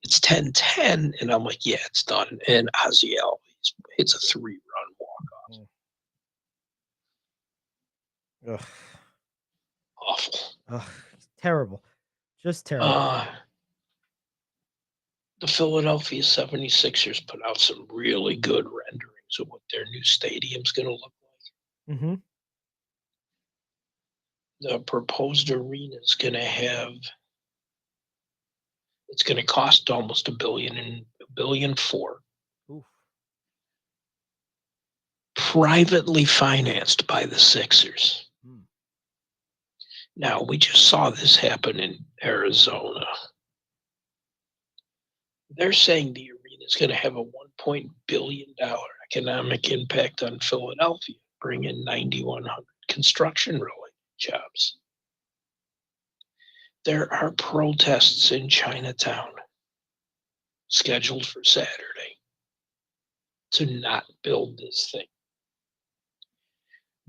It's 10-10, and I'm like, yeah, it's done. And Aziel hits a 3-run walk-off. Ugh. Awful. Ugh. Terrible. Just terrible. The Philadelphia 76ers put out some really good renderings of what their new stadium's going to look like. Mm-hmm. The proposed arena is going to have, it's going to cost almost $1 billion and $1.4 billion. Oof. Privately financed by the Sixers. Now, we just saw this happen in Arizona. They're saying the arena is going to have a $1 billion economic impact on Philadelphia, bring in 9,100 construction-related jobs. There are protests in Chinatown scheduled for Saturday to not build this thing.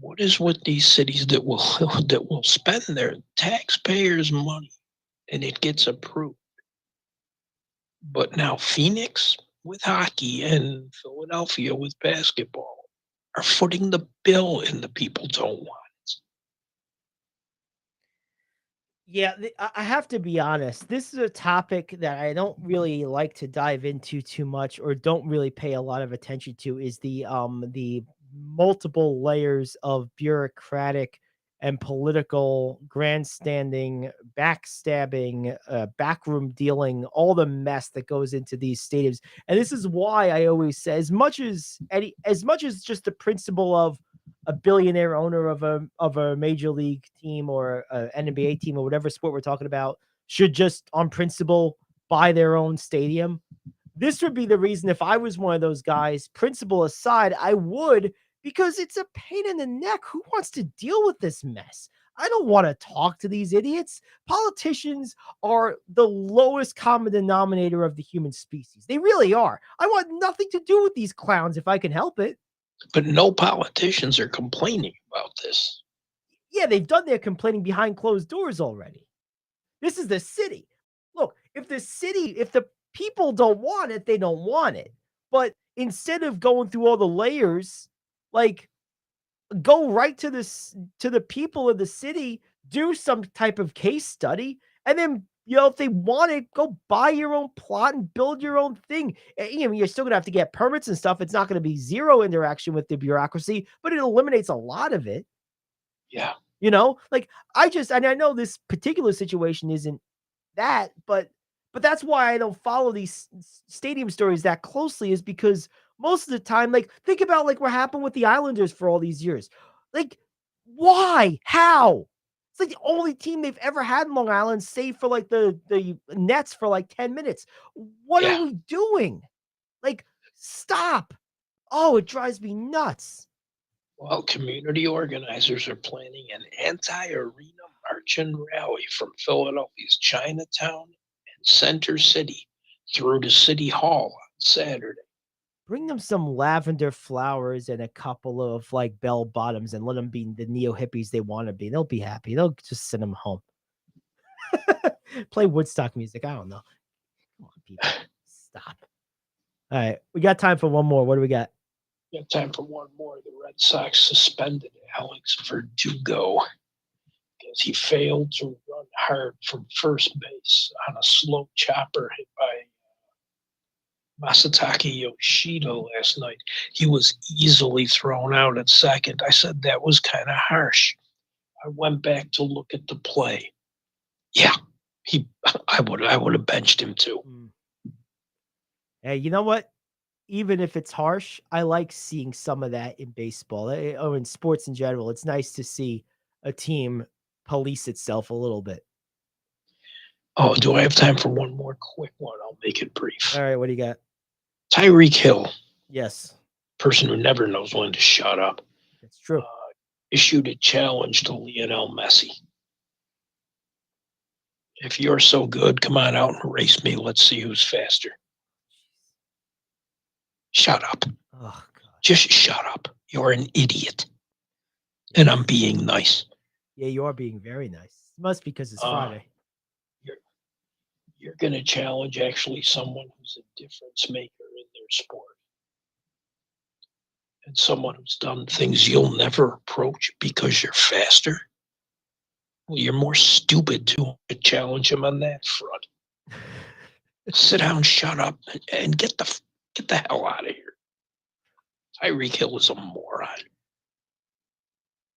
What is with these cities that will spend their taxpayers' money and it gets approved. But now Phoenix with hockey and Philadelphia with basketball are footing the bill, and the people don't want it. Yeah, I have to be honest. This is a topic that I don't really like to dive into too much, or don't really pay a lot of attention to. Is the multiple layers of bureaucratic and political grandstanding, backstabbing, backroom dealing, all the mess that goes into these stadiums. And this is why I always say, as much as just the principle of a billionaire owner of a major league team or an NBA team or whatever sport we're talking about should just on principle buy their own stadium. This would be the reason if I was one of those guys, principle aside, I would, because it's a pain in the neck. Who wants to deal with this mess? I don't want to talk to these idiots. Politicians are the lowest common denominator of the human species. They really are. I want nothing to do with these clowns if I can help it. But no politicians are complaining about this. Yeah, they've done their complaining behind closed doors already. This is the city. Look, if the people don't want it, they don't want it. But instead of going through all the layers, like, go right to the people of the city, do some type of case study, and then, if they want it, go buy your own plot and build your own thing. You're still gonna have to get permits and stuff. It's not gonna be zero interaction with the bureaucracy, but it eliminates a lot of it. Yeah. Like, I know this particular situation isn't that, but that's why I don't follow these stadium stories that closely, is because most of the time, like, think about like what happened with the Islanders for all these years. Like, why? How? It's like the only team they've ever had in Long Island, save for like the Nets for like 10 minutes. What are we doing? Like, stop. Oh, it drives me nuts. Well, community organizers are planning an anti-arena march and rally from Philadelphia's Chinatown and Center City through to City Hall on Saturday. Bring them some lavender flowers and a couple of like bell bottoms and let them be the neo hippies they want to be. They'll be happy. They'll just send them home. Play Woodstock music. I don't know. Come on, people. Stop. All right. We got time for one more. What do we got? We have time for one more. The Red Sox suspended Alex Verdugo because he failed to run hard from first base on a slow chopper hit by Masataka Yoshida last night. He was easily thrown out at second. I said that was kind of harsh. I went back to look at the play. Yeah, I would have benched him too. Hey, you know what? Even if it's harsh, I like seeing some of that in baseball or in sports in general. It's nice to see a team police itself a little bit. Oh, do I have time for one more quick one? I'll make it brief. All right, what do you got? Tyreek Hill. Yes. Person who never knows when to shut up. That's true. Issued a challenge to Lionel Messi. If you're so good, come on out and race me. Let's see who's faster. Shut up. Oh, God. Just shut up. You're an idiot. And I'm being nice. Yeah, you are being very nice. It must be because it's Friday. You're going to challenge actually someone who's a difference maker in their sport. And someone who's done things you'll never approach because you're faster. Well, you're more stupid to challenge him on that front. Sit down, shut up, and get the hell out of here. Tyreek Hill is a moron.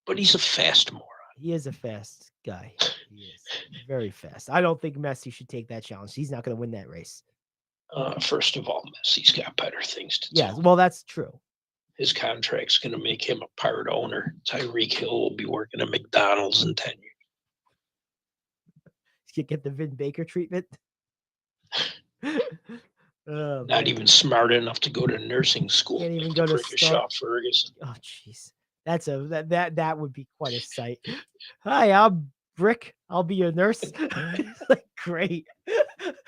But he's a fast moron. He is a fast guy. He is very fast. I don't think Messi should take that challenge. He's not going to win that race. First of all, Messi's got better things to do. Yeah, well, that's true. His contract's going to make him a part owner. Tyreek Hill will be working at McDonald's in 10 years. You get the Vin Baker treatment. Not even smart enough to go to nursing school. Can't even go to Ferguson. Oh, jeez. That would be quite a sight. Hi, I'm Brick. I'll be your nurse. Like, great.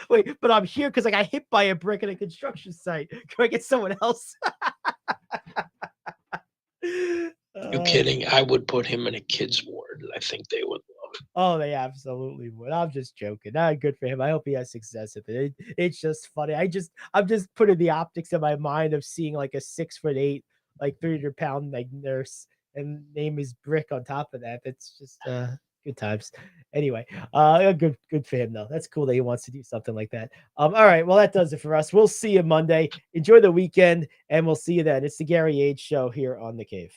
Wait, but I'm here because I got hit by a brick at a construction site. Can I get someone else? You kidding? I would put him in a kid's ward. I think they would love Oh, they absolutely would. I'm just joking. Good for him. I hope he has success with it. It's just funny. I'm just putting the optics in my mind of seeing like a 6'8", like 300-pound like nurse, and name is Brick on top of that. That's just good times. Anyway, good for him though. That's cool that he wants to do something like that. All right, well that does it for us. We'll see you Monday. Enjoy the weekend, and we'll see you then. It's the Gary Ayd Show here on The Cave.